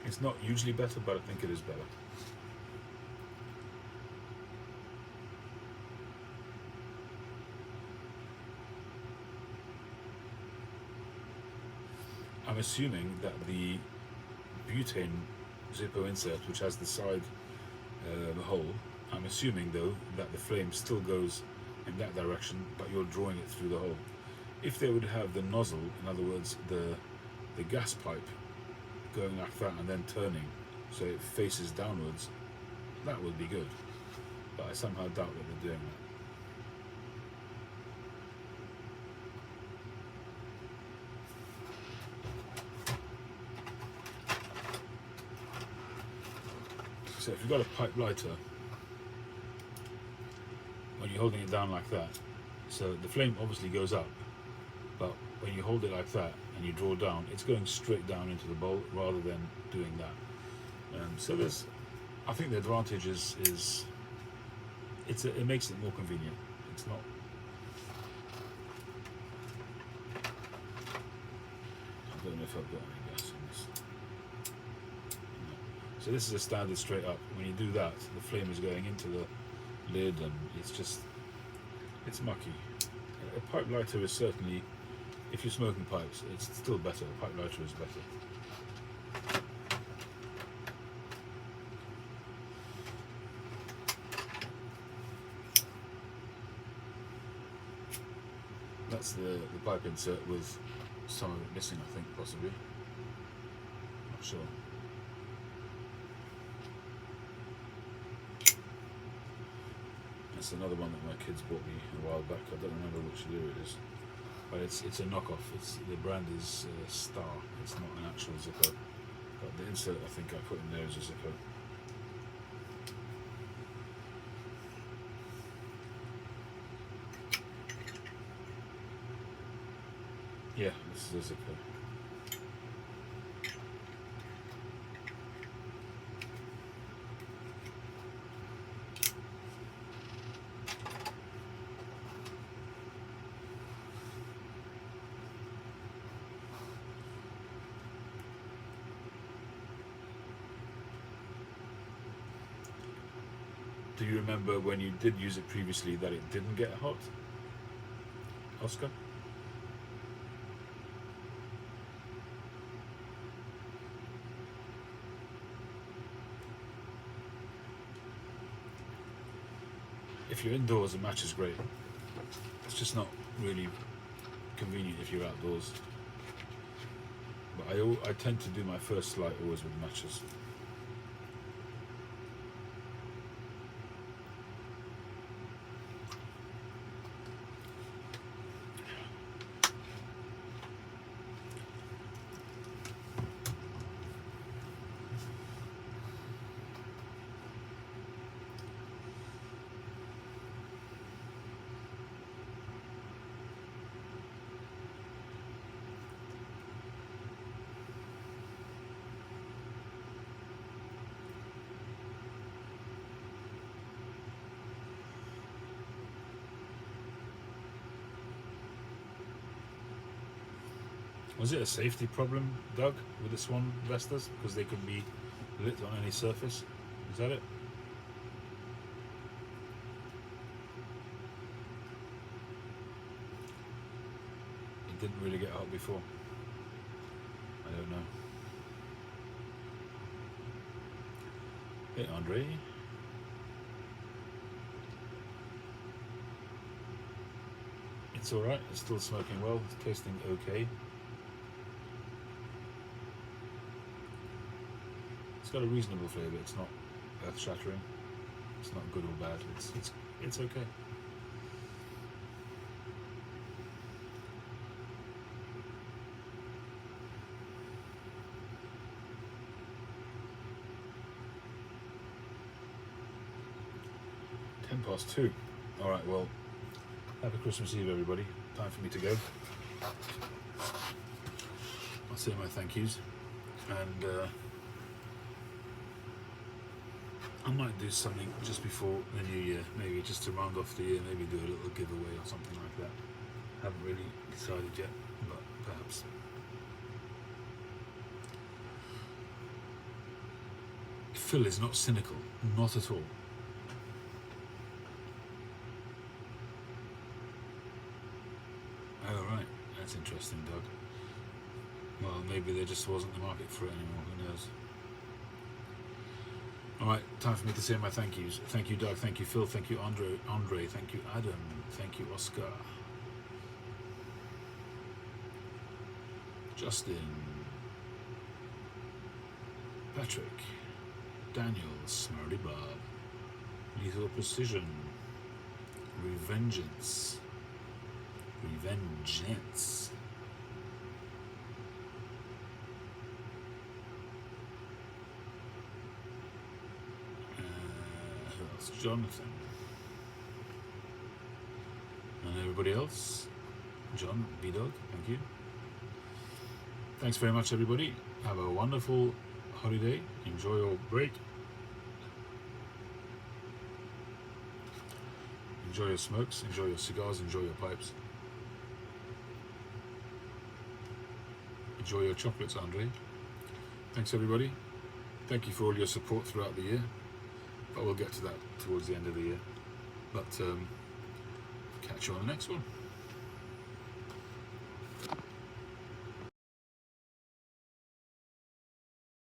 It's not usually better, but I think it is better. I'm assuming that the butane Zippo insert, which has the side hole, I'm assuming though that the flame still goes in that direction, but you're drawing it through the hole. If they would have the nozzle, in other words, the gas pipe going like that and then turning so it faces downwards, that would be good. But I somehow doubt that they're doing that. So if you've got a pipe lighter, when you're holding it down like that, so the flame obviously goes up, but when you hold it like that and you draw down, it's going straight down into the bowl rather than doing that. So I think the advantage is it makes it more convenient. It's not. I don't know if I've got any gas on this. No. So this is a standard straight up. When you do that, the flame is going into the lid, and it's mucky. A pipe lighter is certainly, if you're smoking pipes, it's still better. A pipe lighter is better. That's the pipe insert with some of it missing, I think, possibly. Not sure. That's another one that my kids bought me a while back. I don't remember which year it is, but it's a knockoff. The brand is Star. It's not an actual Zippo, but the insert I think I put in there is a Zippo. Yeah, this is a Zippo. Do you remember when you did use it previously that it didn't get hot, Oscar? If you're indoors, the match is great. It's just not really convenient if you're outdoors. But I tend to do my first light always with matches. Was it a safety problem, Doug, with the Swan Vestas? Because they could be lit on any surface? Is that it? It didn't really get hot before. I don't know. Hey, Andre. It's alright, it's still smoking well, it's tasting okay. It's got a reasonable flavour. It's not earth-shattering. It's not good or bad. It's okay. (2:10). All right. Well, happy Christmas Eve, everybody. Time for me to go. I'll say my thank yous, and I might do something just before the new year, maybe just to round off the year, maybe do a little giveaway or something like that. Haven't really decided yet, but perhaps. Phil is not cynical, not at all. Oh right, that's interesting, Doug. Well, maybe there just wasn't the market for it anymore, who knows. Alright, time for me to say my thank yous. Thank you, Doug. Thank you, Phil. Thank you, Andre. Thank you, Adam. Thank you, Oscar. Justin. Patrick. Daniel. Smarty Bob. Lethal Precision. Revengeance. Revengeance. Jonathan and everybody else. John, B-Dog, thank you. Thanks very much, everybody. Have a wonderful holiday. Enjoy your break. Enjoy your smokes, enjoy your cigars, enjoy your pipes. Enjoy your chocolates, Andre. Thanks, everybody. Thank you for all your support throughout the year. But we'll get to that towards the end of the year. But catch you on the next one.